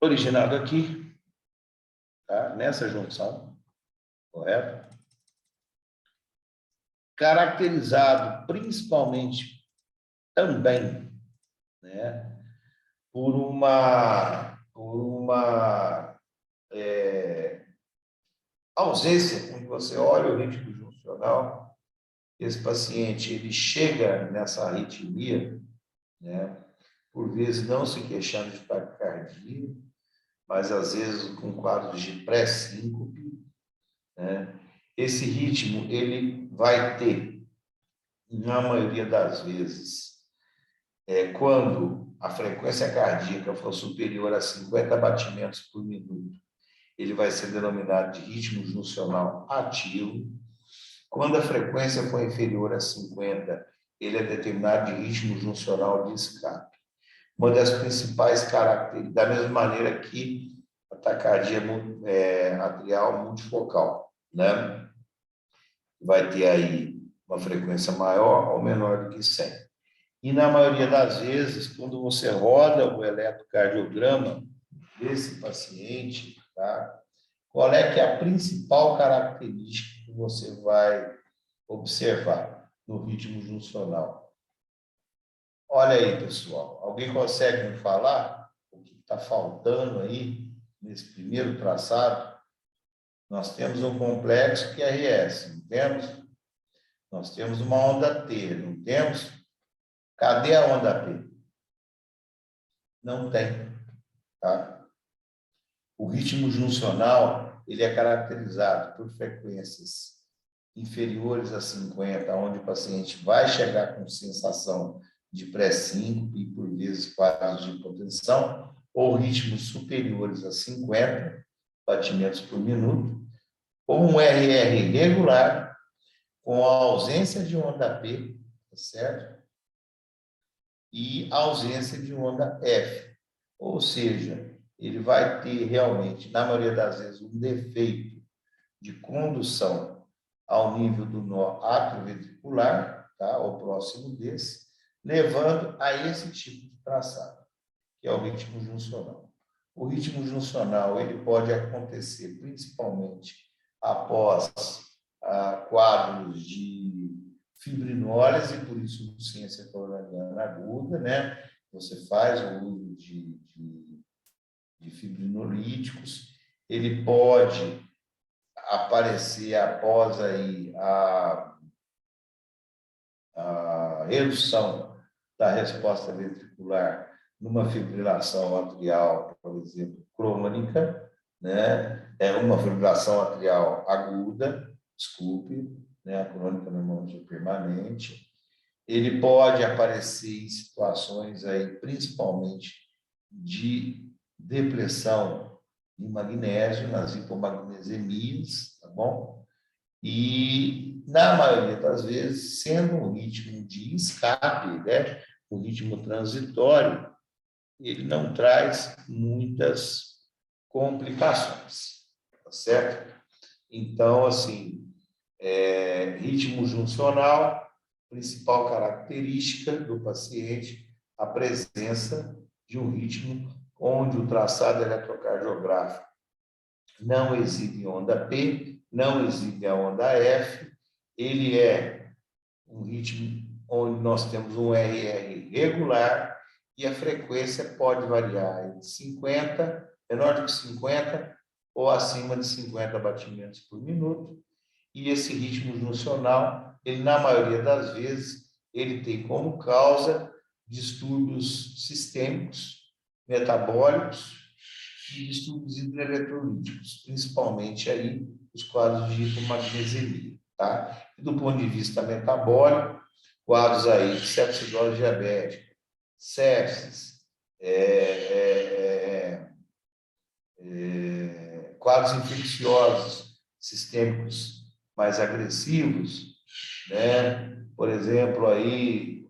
Originado aqui, tá? Nessa junção, correto? Caracterizado principalmente também, né, por uma ausência, quando você olha o ritmo juncional, esse paciente ele chega nessa arritmia, né, por vezes não se queixando de taquicardia, mas às vezes com quadros de pré-síncope, né? Esse ritmo ele vai ter, na maioria das vezes, quando a frequência cardíaca for superior a 50 batimentos por minuto, ele vai ser denominado de ritmo juncional ativo. Quando a frequência for inferior a 50, ele é determinado de ritmo juncional de escape. Uma das principais características, da mesma maneira que a taquicardia atrial multifocal, né? Vai ter aí uma frequência maior ou menor do que 100. E na maioria das vezes, quando você roda o eletrocardiograma desse paciente, tá? Qual é que é a principal característica que você vai observar no ritmo juncional? Olha aí, pessoal. Alguém consegue me falar o que está faltando aí nesse primeiro traçado? Nós temos um complexo QRS, não temos? Nós temos uma onda T, não temos? Cadê a onda P? Não tem, tá? O ritmo juncional, ele é caracterizado por frequências inferiores a 50, onde o paciente vai chegar com sensação de pré-síncope e, por vezes, quadros de hipotensão, ou ritmos superiores a 50 batimentos por minuto, ou um RR regular, com a ausência de onda P, certo? E ausência de onda F. Ou seja, ele vai ter realmente, na maioria das vezes, um defeito de condução ao nível do nó atrioventricular, tá? Ou próximo desse, levando a esse tipo de traçado, que é o ritmo juncional. O ritmo juncional ele pode acontecer principalmente após quadros de fibrinólise, por isso insuficiência coronariana aguda, né? Você faz o uso de fibrinolíticos, ele pode aparecer após aí a redução da resposta ventricular numa fibrilação atrial, por exemplo, crônica, né? É uma fibrilação atrial aguda, desculpe, né? A crônica normalmente é permanente. Ele pode aparecer em situações aí, principalmente de depressão de magnésio, nas hipomagnesemias, tá bom? E, na maioria das vezes, sendo um ritmo de escape, né? O ritmo transitório, ele não traz muitas complicações, tá certo? Então, assim, ritmo juncional, principal característica do paciente, a presença de um ritmo onde o traçado eletrocardiográfico não exibe onda P, não exibe a onda F, ele é um ritmo onde nós temos um RR regular e a frequência pode variar entre 50, menor do que 50 ou acima de 50 batimentos por minuto. E esse ritmo juncional, ele na maioria das vezes, ele tem como causa distúrbios sistêmicos, metabólicos e distúrbios hidroeletrolíticos, principalmente aí os quadros de hipomagnesemia, tá? E do ponto de vista metabólico, quadros aí de sepsidose diabética, sepsis, quadros infecciosos sistêmicos mais agressivos, né? Por exemplo, aí,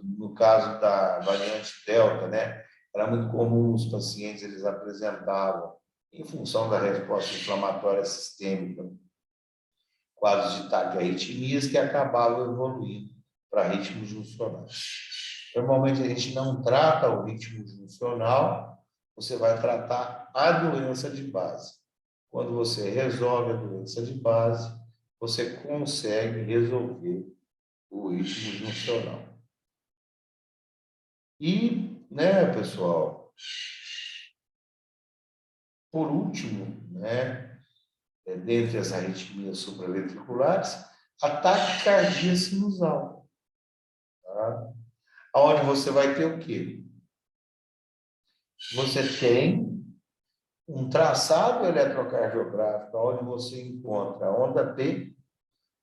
no caso da variante Delta, né? Era muito comum os pacientes, eles apresentavam, em função da resposta inflamatória sistêmica, quadros de taquiarritmias que acabavam evoluindo para ritmos juncionais. Normalmente a gente não trata o ritmo juncional, você vai tratar a doença de base. Quando você resolve a doença de base, você consegue resolver o ritmo juncional. E, né, pessoal, por último, né, dentre as arritmias supraventriculares, a taquicardia sinusal. Tá? Onde você vai ter o quê? Você tem um traçado eletrocardiográfico, onde você encontra a onda P,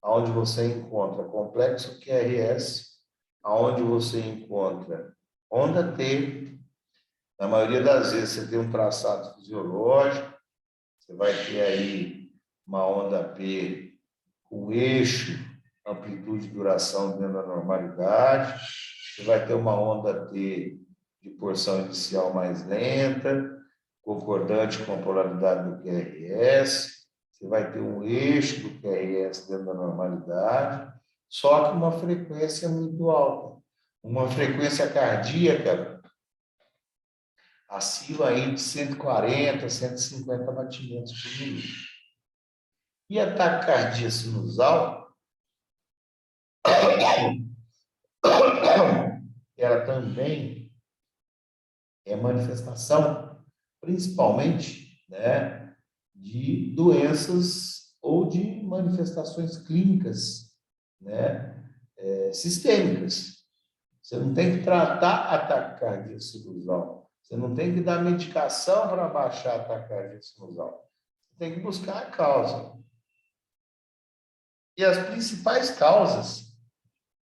onde você encontra complexo QRS, onde você encontra onda T. Na maioria das vezes você tem um traçado fisiológico, você vai ter aí uma onda P com eixo, amplitude e duração dentro da normalidade, você vai ter uma onda T de porção inicial mais lenta, concordante com a polaridade do QRS, você vai ter um eixo do QRS dentro da normalidade, só que uma frequência muito alta. Uma frequência cardíaca acima aí de 140, 150 batimentos por minuto. E a taquicardia sinusal, ela também é manifestação, principalmente, né, de doenças ou de manifestações clínicas, né, sistêmicas. Você não tem que tratar a taquicardia sinusal. Você não tem que dar medicação para baixar a taquicardia sinusal. Você tem que buscar a causa. E as principais causas,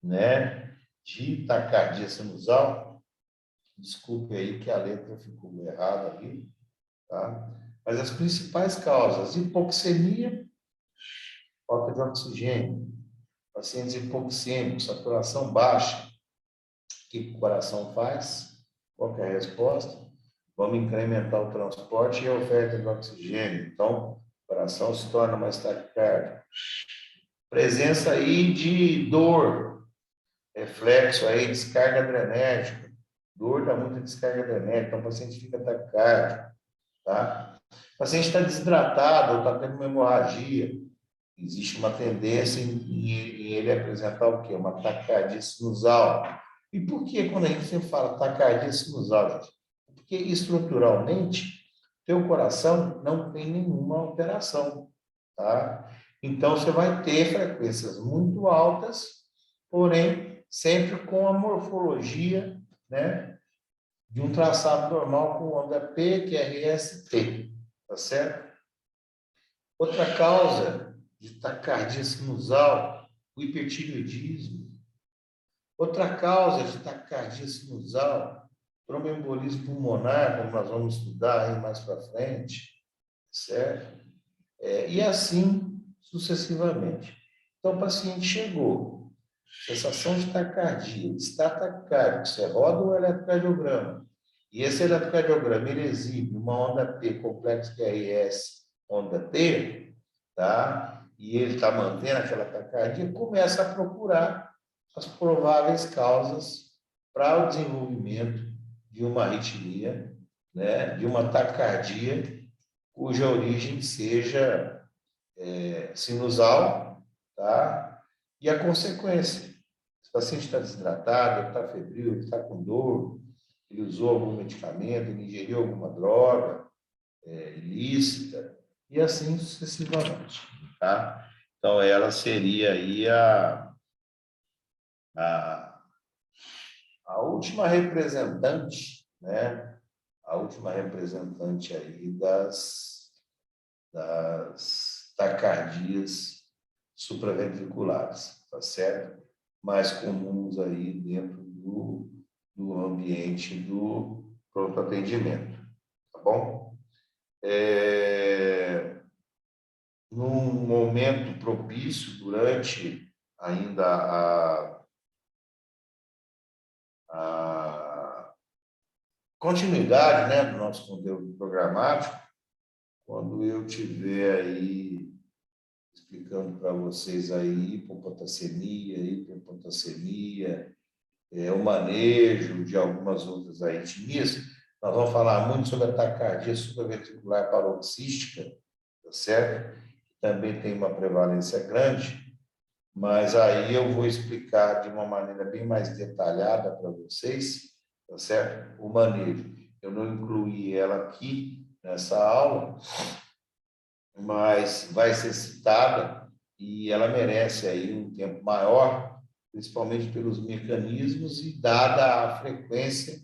né, de taquicardia sinusal, desculpe aí que a letra ficou errada ali, tá? Mas as principais causas, hipoxemia, falta de oxigênio, pacientes hipoxêmicos, saturação baixa, o que o coração faz? Qual que é a resposta? Vamos incrementar o transporte e a oferta de oxigênio. Então, o coração se torna mais taquicárdico. Presença aí de dor, reflexo aí, descarga adrenérgica. Dor dá muita descarga adrenérgica, então o paciente fica taquicárdico, tá? O paciente está desidratado ou está tendo uma hemorragia. Existe uma tendência em ele apresentar o quê? Uma taquicardia sinusal. E por que quando a gente sempre fala taquicardia sinusal, gente? Porque estruturalmente, teu coração não tem nenhuma alteração, tá? Então, você vai ter frequências muito altas, porém, sempre com a morfologia, né, de um traçado normal com onda P, QRS, T, tá certo? Outra causa de taquicardia sinusal, o hipertireoidismo. Outra causa de taquicardia sinusal, tromboembolismo pulmonar, como nós vamos estudar aí mais para frente, certo? E assim sucessivamente. Então, o paciente chegou, sensação de taquicardia, está taquicárdico, você roda o eletrocardiograma, e esse eletrocardiograma ele exibe uma onda P, complexo QRS, onda T, tá? E ele está mantendo aquela taquicardia, começa a procurar as prováveis causas para o desenvolvimento de uma arritmia, né? De uma taquicardia, cuja origem seja sinusal, tá? E a consequência, se o paciente está desidratado, ele está febril, ele está com dor, ele usou algum medicamento, ele ingeriu alguma droga ilícita, e assim sucessivamente, tá? Então, ela seria aí a, a última representante, né? A última representante aí das taquicardias supraventriculares, tá certo? Mais comuns aí dentro do ambiente do pronto atendimento, tá bom? Num momento propício, durante ainda a continuidade, né, do nosso conteúdo programático, quando eu tiver aí explicando para vocês aí hipopotassemia, hiperpotassemia, o manejo de algumas outras arritmias, nós vamos falar muito sobre a taquicardia supraventricular paroxística, tá certo? Também tem uma prevalência grande, mas aí eu vou explicar de uma maneira bem mais detalhada para vocês, tá certo? O manejo. Eu não incluí ela aqui nessa aula, mas vai ser citada e ela merece aí um tempo maior, principalmente pelos mecanismos e dada a frequência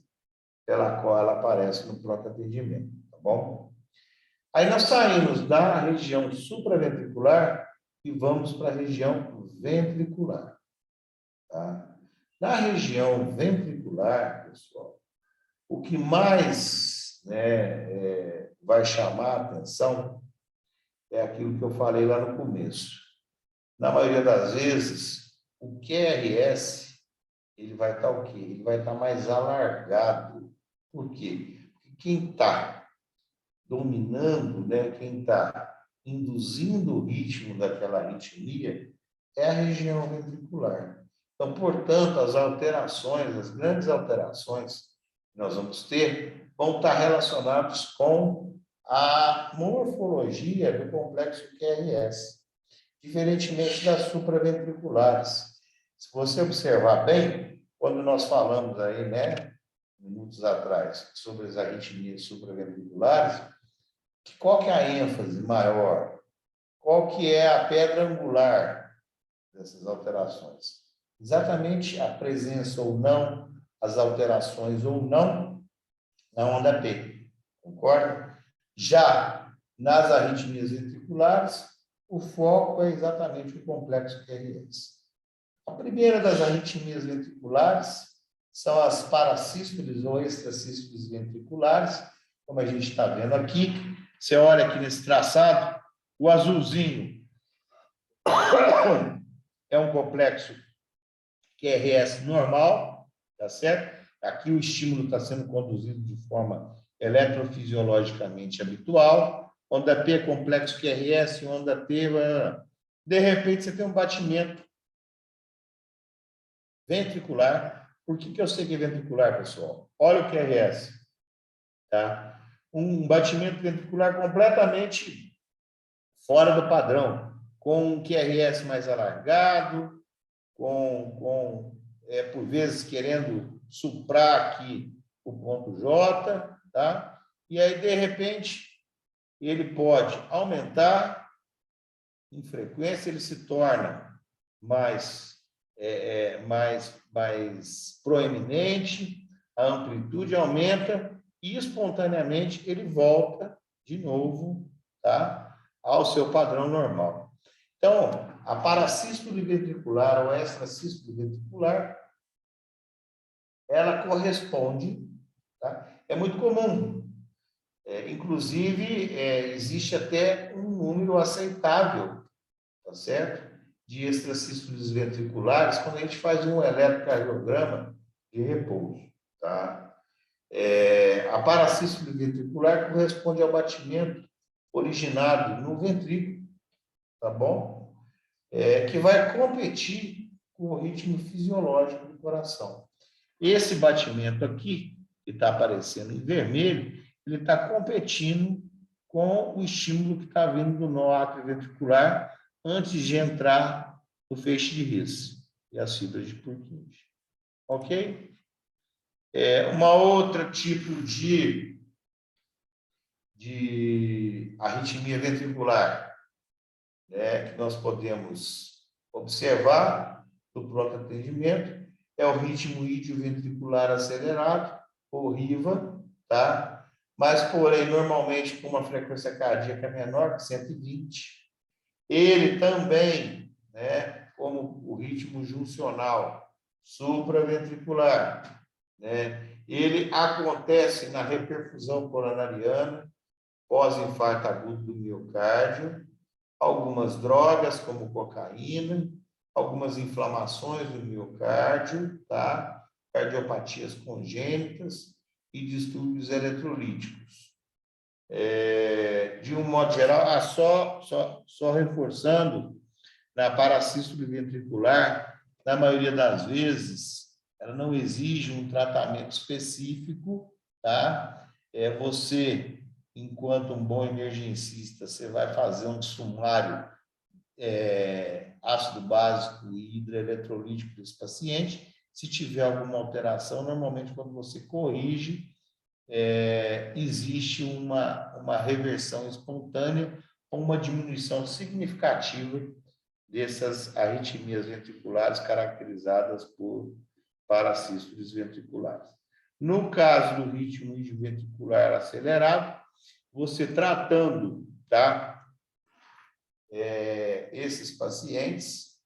pela qual ela aparece no pronto atendimento, tá bom? Aí nós saímos da região supraventricular e vamos para a região ventricular, tá? Na região ventricular, pessoal, o que mais, né, vai chamar a atenção é aquilo que eu falei lá no começo. Na maioria das vezes, o QRS, ele vai estar o quê? Ele vai estar mais alargado. Por quê? Porque quem está dominando, né, quem está induzindo o ritmo daquela arritmia é a região ventricular. Então, portanto, as alterações, as grandes alterações que nós vamos ter, vão estar relacionadas com a morfologia do complexo QRS, diferentemente das supraventriculares. Se você observar bem, quando nós falamos aí, né, minutos atrás, sobre as arritmias supraventriculares, qual que é a ênfase maior? Qual que é a pedra angular dessas alterações? Exatamente a presença ou não, as alterações ou não na onda P, concorda? Já nas arritmias ventriculares, o foco é exatamente o complexo QRS. A primeira das arritmias ventriculares são as parasístoles ou extrasístoles ventriculares, como a gente está vendo aqui. Você olha aqui nesse traçado, o azulzinho é um complexo QRS normal, tá certo? Aqui o estímulo está sendo conduzido de forma eletrofisiologicamente habitual. Onda P, complexo QRS, onda T, de repente você tem um batimento ventricular. Por que eu sei que é ventricular, pessoal? Olha o QRS, tá? Um batimento ventricular completamente fora do padrão, com um QRS mais alargado, por vezes querendo suprar aqui o ponto J, tá? E aí, de repente, ele pode aumentar em frequência, ele se torna mais proeminente, a amplitude aumenta e espontaneamente ele volta de novo, tá, ao seu padrão normal. Então, a parasístole ventricular ou extrasístole ventricular, ela corresponde, tá? É muito comum. Inclusive, existe até um número aceitável, tá certo? De extrasístoles ventriculares, quando a gente faz um eletrocardiograma de repouso, tá? A parasístole ventricular corresponde ao batimento originado no ventrículo, tá bom? Que vai competir com o ritmo fisiológico do coração. Esse batimento aqui, que está aparecendo em vermelho, ele está competindo com o estímulo que está vindo do nó atrioventricular antes de entrar no feixe de His e as fibras de Purkinje. Ok? Uma outra tipo de arritmia ventricular, né, que nós podemos observar no pronto atendimento é o ritmo idioventricular acelerado, ou RIVA, tá? Mas, porém, normalmente com uma frequência cardíaca menor que 120. Ele também, né, como o ritmo juncional supraventricular, né, ele acontece na reperfusão coronariana, pós-infarto agudo do miocárdio, algumas drogas, como cocaína, algumas inflamações do miocárdio, tá? Cardiopatias congênitas e distúrbios eletrolíticos. De um modo geral, só reforçando, na parasístole ventricular, na maioria das vezes, ela não exige um tratamento específico, tá? Você, enquanto um bom emergencista, você vai fazer um sumário ácido básico e hidroeletrolítico desse paciente. Se tiver alguma alteração, normalmente, quando você corrige, existe uma reversão espontânea ou uma diminuição significativa dessas arritmias ventriculares caracterizadas por parasístoles ventriculares. No caso do ritmo idioventricular acelerado, você tratando, tá? Esses pacientes,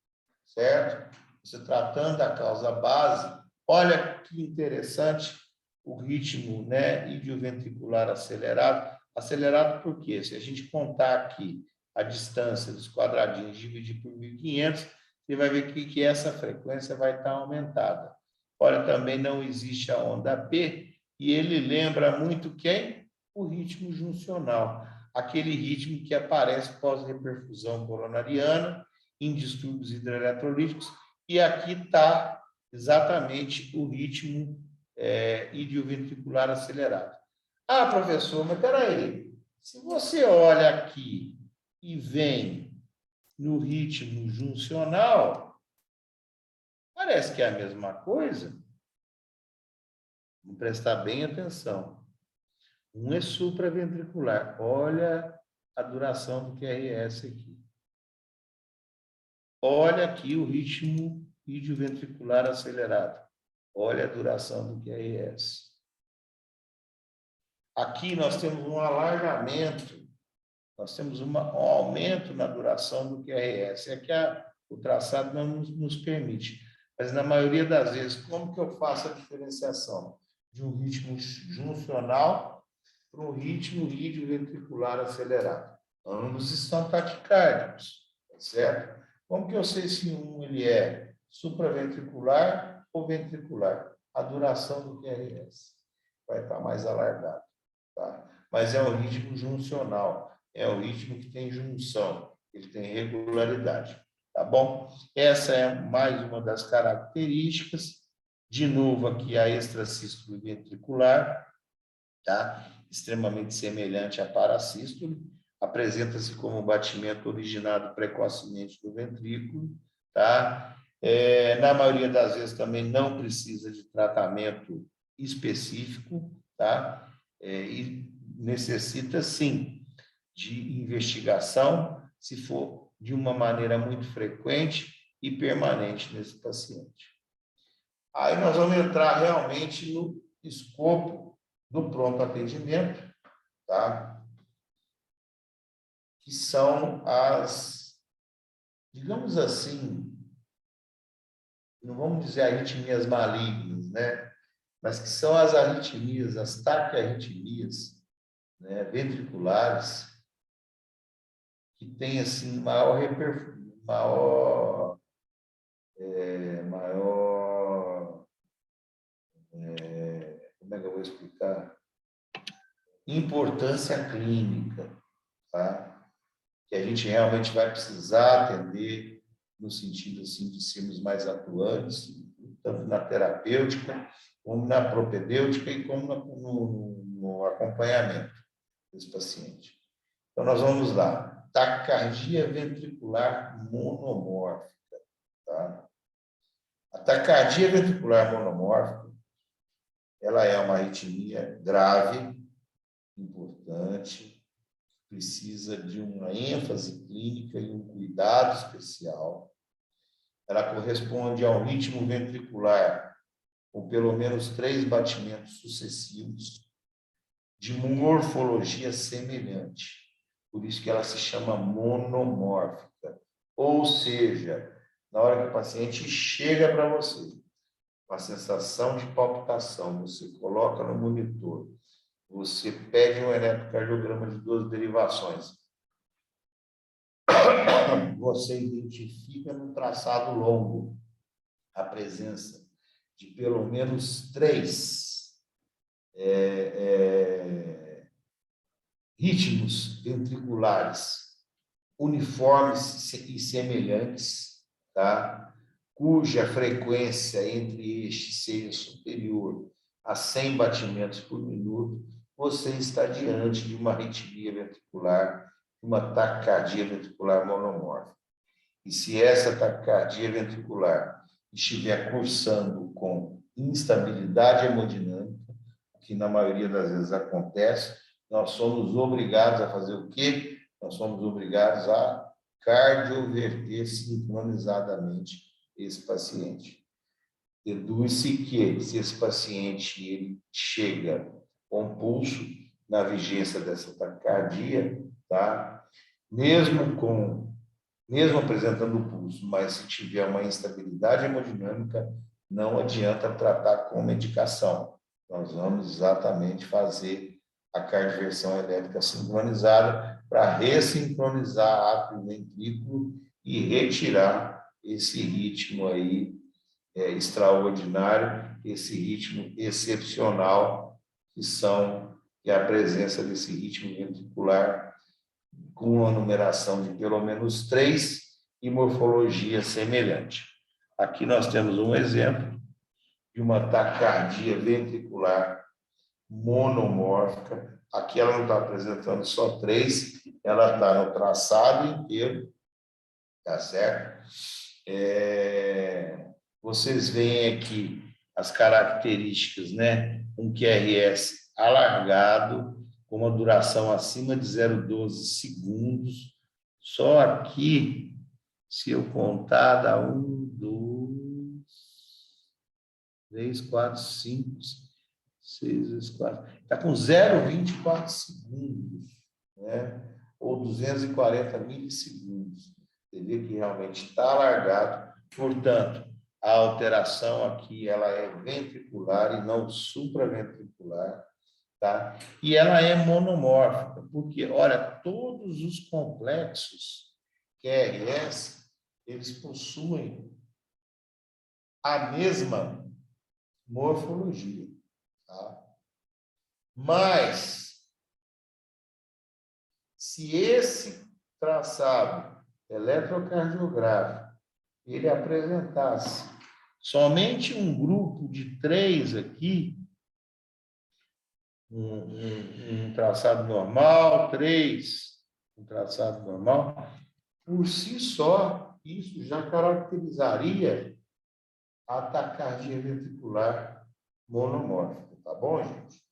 certo? Você tratando a causa base, olha que interessante o ritmo, né, idioventricular acelerado. Acelerado por quê? Se a gente contar aqui a distância dos quadradinhos dividir por 1.500, você vai ver que essa frequência vai estar aumentada. Olha, também não existe a onda P, e ele lembra muito quem? O ritmo juncional, aquele ritmo que aparece pós-reperfusão coronariana, em distúrbios hidroeletrolíticos, e aqui está exatamente o ritmo idioventricular acelerado. Ah, professor, mas peraí, se você olha aqui e vem no ritmo juncional, parece que é a mesma coisa. Vamos prestar bem atenção. Um é supraventricular. Olha a duração do QRS aqui. Olha aqui o ritmo idioventricular acelerado. Olha a duração do QRS. Aqui nós temos um alargamento, nós temos um aumento na duração do QRS. É que o traçado não nos permite. Mas, na maioria das vezes, como que eu faço a diferenciação de um ritmo juncional para um ritmo idioventricular acelerado? Ambos estão taquicárdicos, tá certo? Como que eu sei se ele é supraventricular ou ventricular? A duração do QRS vai estar mais alargada, tá? Mas é um ritmo juncional, é um ritmo que tem junção, ele tem regularidade, tá bom? Essa é mais uma das características. De novo, aqui a extrasístole ventricular, tá? Extremamente semelhante à parasístole, apresenta-se como um batimento originado precocemente do ventrículo, tá? Na maioria das vezes também não precisa de tratamento específico, tá? E necessita, sim, de investigação, se for de uma maneira muito frequente e permanente nesse paciente. Aí nós vamos entrar realmente no escopo do pronto atendimento, tá? Que são as, digamos assim, não vamos dizer arritmias malignas, né? Mas que são as arritmias, as taquiarritmias, né, ventriculares, que têm assim maior como é que eu vou explicar? Importância clínica, tá? Que a gente realmente vai precisar atender no sentido assim de sermos mais atuantes, tanto na terapêutica, como na propedêutica e como no acompanhamento desse paciente. Então, nós vamos lá. Taquicardia ventricular monomórfica, tá? A taquicardia ventricular monomórfica, ela é uma arritmia grave, importante, precisa de uma ênfase clínica e um cuidado especial. Ela corresponde a um ritmo ventricular com pelo menos 3 batimentos sucessivos de morfologia semelhante. Por isso que ela se chama monomórfica. Ou seja, na hora que o paciente chega para você, com a sensação de palpitação, você coloca no monitor, você pede um eletrocardiograma de 12 derivações, você identifica no traçado longo a presença de pelo menos 3 ritmos ventriculares uniformes e semelhantes, tá? Cuja frequência entre este seja superior a 100 batimentos por minuto, você está diante de uma arritmia ventricular, uma taquicardia ventricular monomórfica. E se essa taquicardia ventricular estiver cursando com instabilidade hemodinâmica, o que na maioria das vezes acontece, nós somos obrigados a fazer o quê? Nós somos obrigados a cardioverter sincronizadamente esse paciente. Deduz-se que, se esse paciente ele chega com pulso na vigência dessa taquicardia, tá? Mesmo apresentando pulso, mas se tiver uma instabilidade hemodinâmica, não adianta tratar com medicação. Nós vamos exatamente fazer a cardioversão elétrica sincronizada para ressincronizar átrio e ventrículo e retirar esse ritmo aí extraordinário, esse ritmo excepcional, que é a presença desse ritmo ventricular com uma numeração de pelo menos 3 e morfologia semelhante. Aqui nós temos um exemplo de uma taquicardia ventricular monomórfica. Aqui ela não está apresentando só 3, ela está no traçado inteiro, tá certo? Vocês veem aqui as características, né? Um QRS alargado, com uma duração acima de 0,12 segundos. Só aqui, se eu contar, dá 1, 2, 3, 4, 5, 6, 4. Está com 0,24 segundos, né? Ou 240 milissegundos. Você vê que realmente está alargado. Portanto, a alteração aqui ela é ventricular e não supraventricular, tá? E ela é monomórfica, porque, olha, todos os complexos QRS, eles possuem a mesma morfologia, tá? Mas, se esse traçado eletrocardiográfico ele apresentasse somente um grupo de 3 aqui, um traçado normal, 3, um traçado normal, por si só, isso já caracterizaria a taquicardia ventricular monomórfica, tá bom, gente?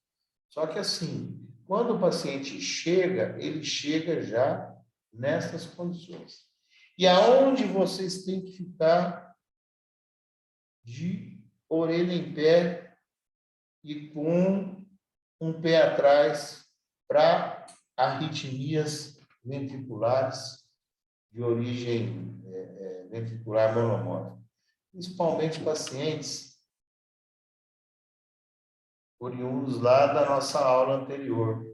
Só que assim, quando o paciente chega, ele chega já nessas condições. E aonde vocês têm que ficar de orelha em pé e com um pé atrás para arritmias ventriculares de origem ventricular monomórfica, principalmente pacientes oriundos lá da nossa aula anterior,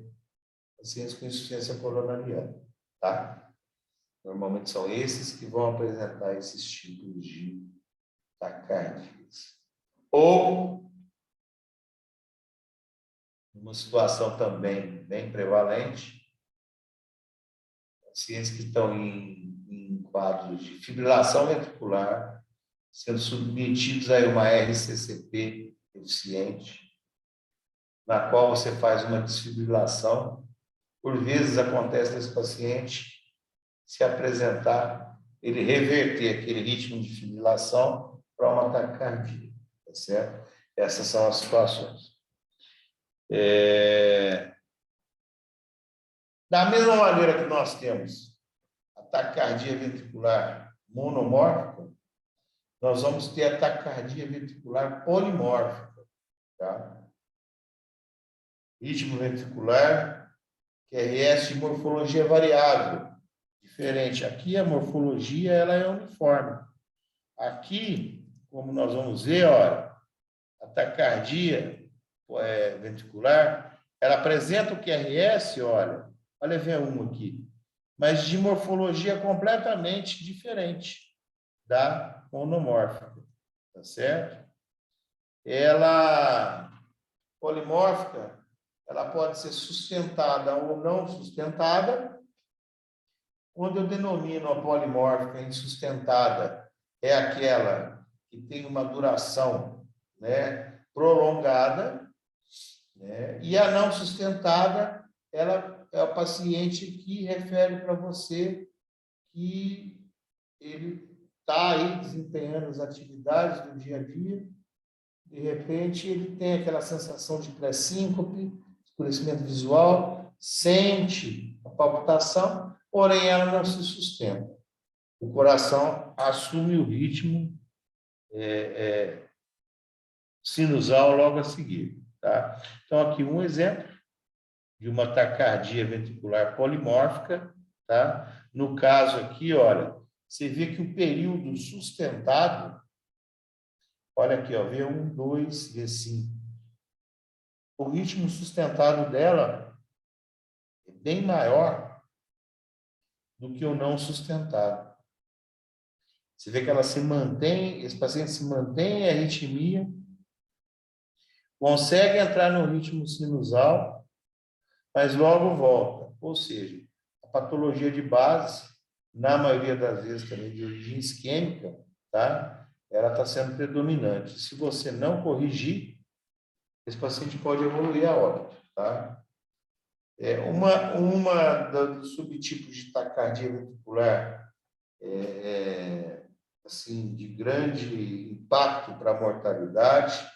pacientes com insuficiência coronariana, tá? Normalmente são esses que vão apresentar esses tipos de taquicardias. Ou, uma situação também bem prevalente, pacientes que estão em quadros de fibrilação ventricular, sendo submetidos a uma RCCP eficiente, na qual você faz uma desfibrilação. Por vezes acontece nesse paciente se apresentar, ele reverter aquele ritmo de fibrilação para uma taquicardia, tá certo? Essas são as situações. Da mesma maneira que nós temos a taquicardia ventricular monomórfica, nós vamos ter a taquicardia ventricular polimórfica, tá? Ritmo ventricular, QRS de morfologia variável, diferente. Aqui a morfologia ela é uniforme. Aqui, como nós vamos ver, olha, a taquicardia ventricular, ela apresenta o QRS, olha V1 aqui, mas de morfologia completamente diferente da monomórfica, tá certo? Ela, polimórfica, ela pode ser sustentada ou não sustentada. Quando eu denomino a polimórfica insustentada, é aquela que tem uma duração, né, prolongada, né? E a não sustentada, ela é o paciente que refere para você que ele está aí desempenhando as atividades do dia a dia, de repente ele tem aquela sensação de pré-síncope, escurecimento visual, sente a palpitação, porém ela não se sustenta. o coração assume o ritmo sinusal logo a seguir, tá? Então, aqui um exemplo de uma taquicardia ventricular polimórfica, tá? No caso aqui, olha, você vê que o período sustentado, olha aqui, ó, V1, 2, V5. O ritmo sustentado dela é bem maior do que o não sustentado. Você vê que ela se mantém, esse paciente se mantém em arritmia, consegue entrar no ritmo sinusal, mas logo volta. Ou seja, a patologia de base, na maioria das vezes também de origem isquêmica, tá? Ela está sendo predominante. Se você não corrigir, esse paciente pode evoluir a óbito, tá? Uma dos subtipos de taquicardia ventricular assim, de grande impacto para a mortalidade,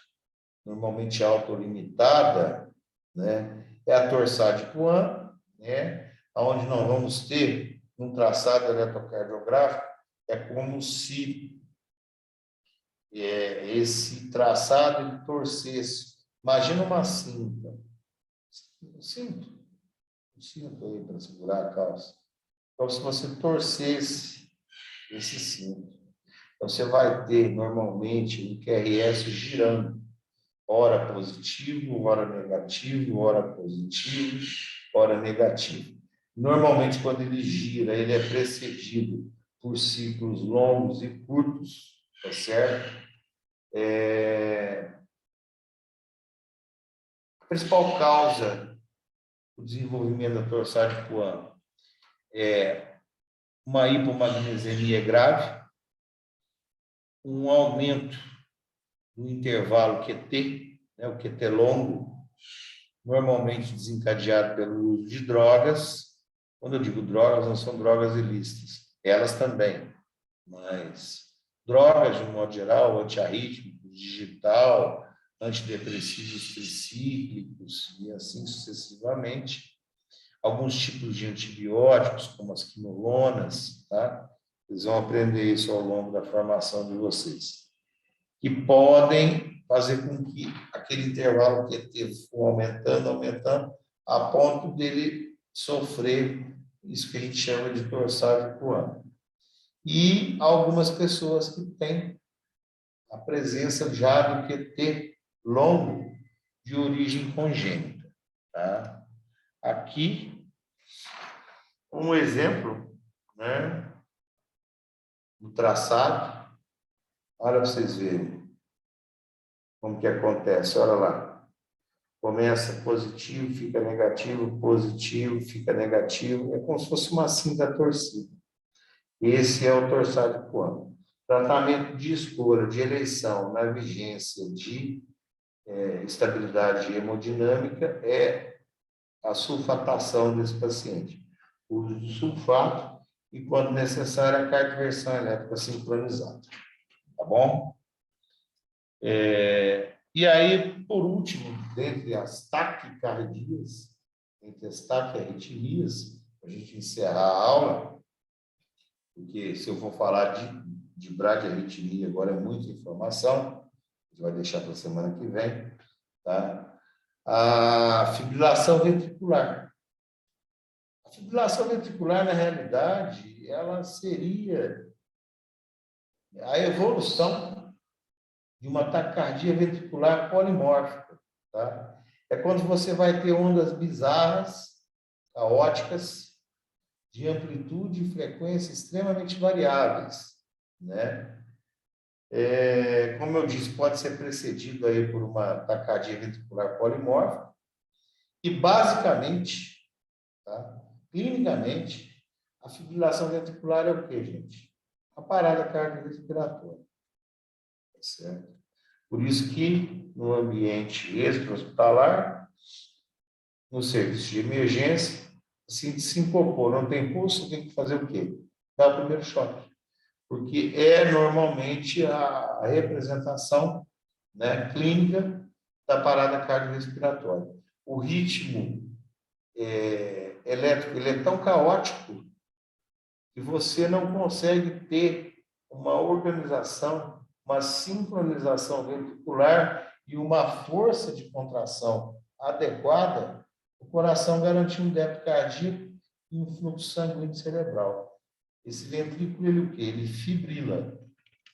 normalmente autolimitada, né? É a torsade Poin, né? Onde nós vamos ter um traçado eletrocardiográfico, é como se esse traçado ele torcesse. Imagina uma cinta. Um cinto aí para segurar a calça. Então, se você torcesse esse cinto, então você vai ter, normalmente, um QRS girando. Ora positivo, ora negativo, ora positivo, ora negativo. Normalmente, quando ele gira, ele é precedido por ciclos longos e curtos, tá certo? A principal causa do desenvolvimento da torsade Poin é uma hipomagnesemia grave, um aumento do intervalo QT, né, o QT longo, normalmente desencadeado pelo uso de drogas. Quando eu digo drogas, não são drogas ilícitas, elas também, mas drogas, de um modo geral, antiarrítmico, digital, antidepressivos tricíclicos e assim sucessivamente. Alguns tipos de antibióticos, como as quinolonas, tá? Vocês vão aprender isso ao longo da formação de vocês, que podem fazer com que aquele intervalo QT for aumentando, a ponto dele sofrer isso que a gente chama de torsade Poin. E algumas pessoas que têm a presença já do QT longo de origem congênita, tá? Aqui, um exemplo, né, do traçado. Olha para vocês verem como que acontece. Olha lá. Começa positivo, fica negativo, positivo, fica negativo. É como se fosse uma cinta torcida. Esse é o torsade Poin. Tratamento de escolha, de eleição na vigência de estabilidade hemodinâmica é a sulfatação desse paciente. O uso de sulfato e, quando necessário, a cardioversão elétrica sincronizada. Tá bom? E aí, por último, dentre as taquicardias, entre as taquiarritmias, a gente encerrar a aula, porque se eu for falar de bradiarritmia, agora é muita informação, a gente vai deixar para a semana que vem, tá? A fibrilação ventricular. A fibrilação ventricular, na realidade, ela seria a evolução de uma taquicardia ventricular polimórfica, tá? É quando você vai ter ondas bizarras, caóticas, de amplitude e frequência extremamente variáveis, né? Como eu disse, pode ser precedido aí por uma taquicardia ventricular polimórfica e, basicamente, tá? Clinicamente, a fibrilação ventricular é o quê, gente? A parada cardiorrespiratória, tá certo? Por isso que, no ambiente extra-hospitalar, no serviço de emergência, assim, se incorporou, não tem pulso, tem que fazer o quê? Dar o primeiro choque. Porque é normalmente a representação, né, clínica da parada cardiorrespiratória. O ritmo elétrico ele é tão caótico que você não consegue ter uma organização, uma sincronização ventricular e uma força de contração adequada, o coração garantir um débito cardíaco e um fluxo sanguíneo cerebral. Esse ventrículo, ele o quê? Ele fibrila,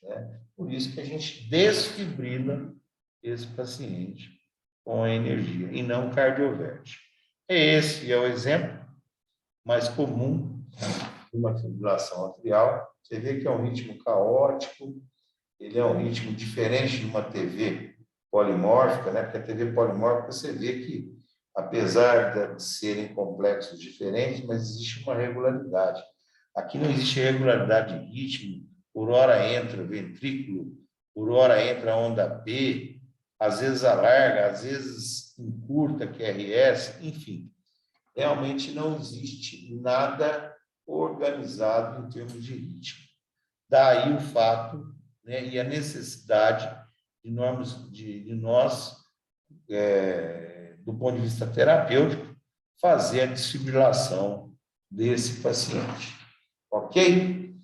né? Por isso que a gente desfibrila esse paciente com a energia e não cardioverte. Esse é o exemplo mais comum de uma fibrilação atrial. Você vê que é um ritmo caótico, ele é um ritmo diferente de uma TV polimórfica, né? Porque a TV polimórfica você vê que, apesar de serem complexos diferentes, mas existe uma regularidade. Aqui não existe regularidade de ritmo, por hora entra ventrículo, por hora entra onda P, às vezes alarga, às vezes encurta QRS, enfim. Realmente não existe nada organizado em termos de ritmo. Daí o fato, né, e a necessidade de nós, do ponto de vista terapêutico, fazer a desfibrilação desse paciente. Ok?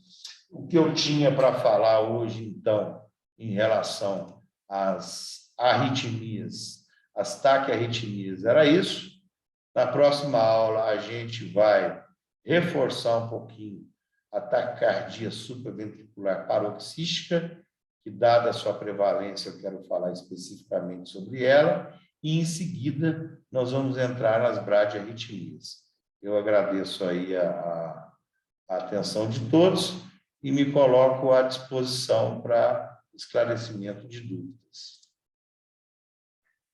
O que eu tinha para falar hoje, então, em relação às arritmias, às taquiarritmias, era isso. Na próxima aula, a gente vai reforçar um pouquinho a taquicardia supraventricular paroxística, que, dada a sua prevalência, eu quero falar especificamente sobre ela, e, em seguida, nós vamos entrar nas bradiarritmias. Eu agradeço aí a atenção de todos e me coloco à disposição para esclarecimento de dúvidas.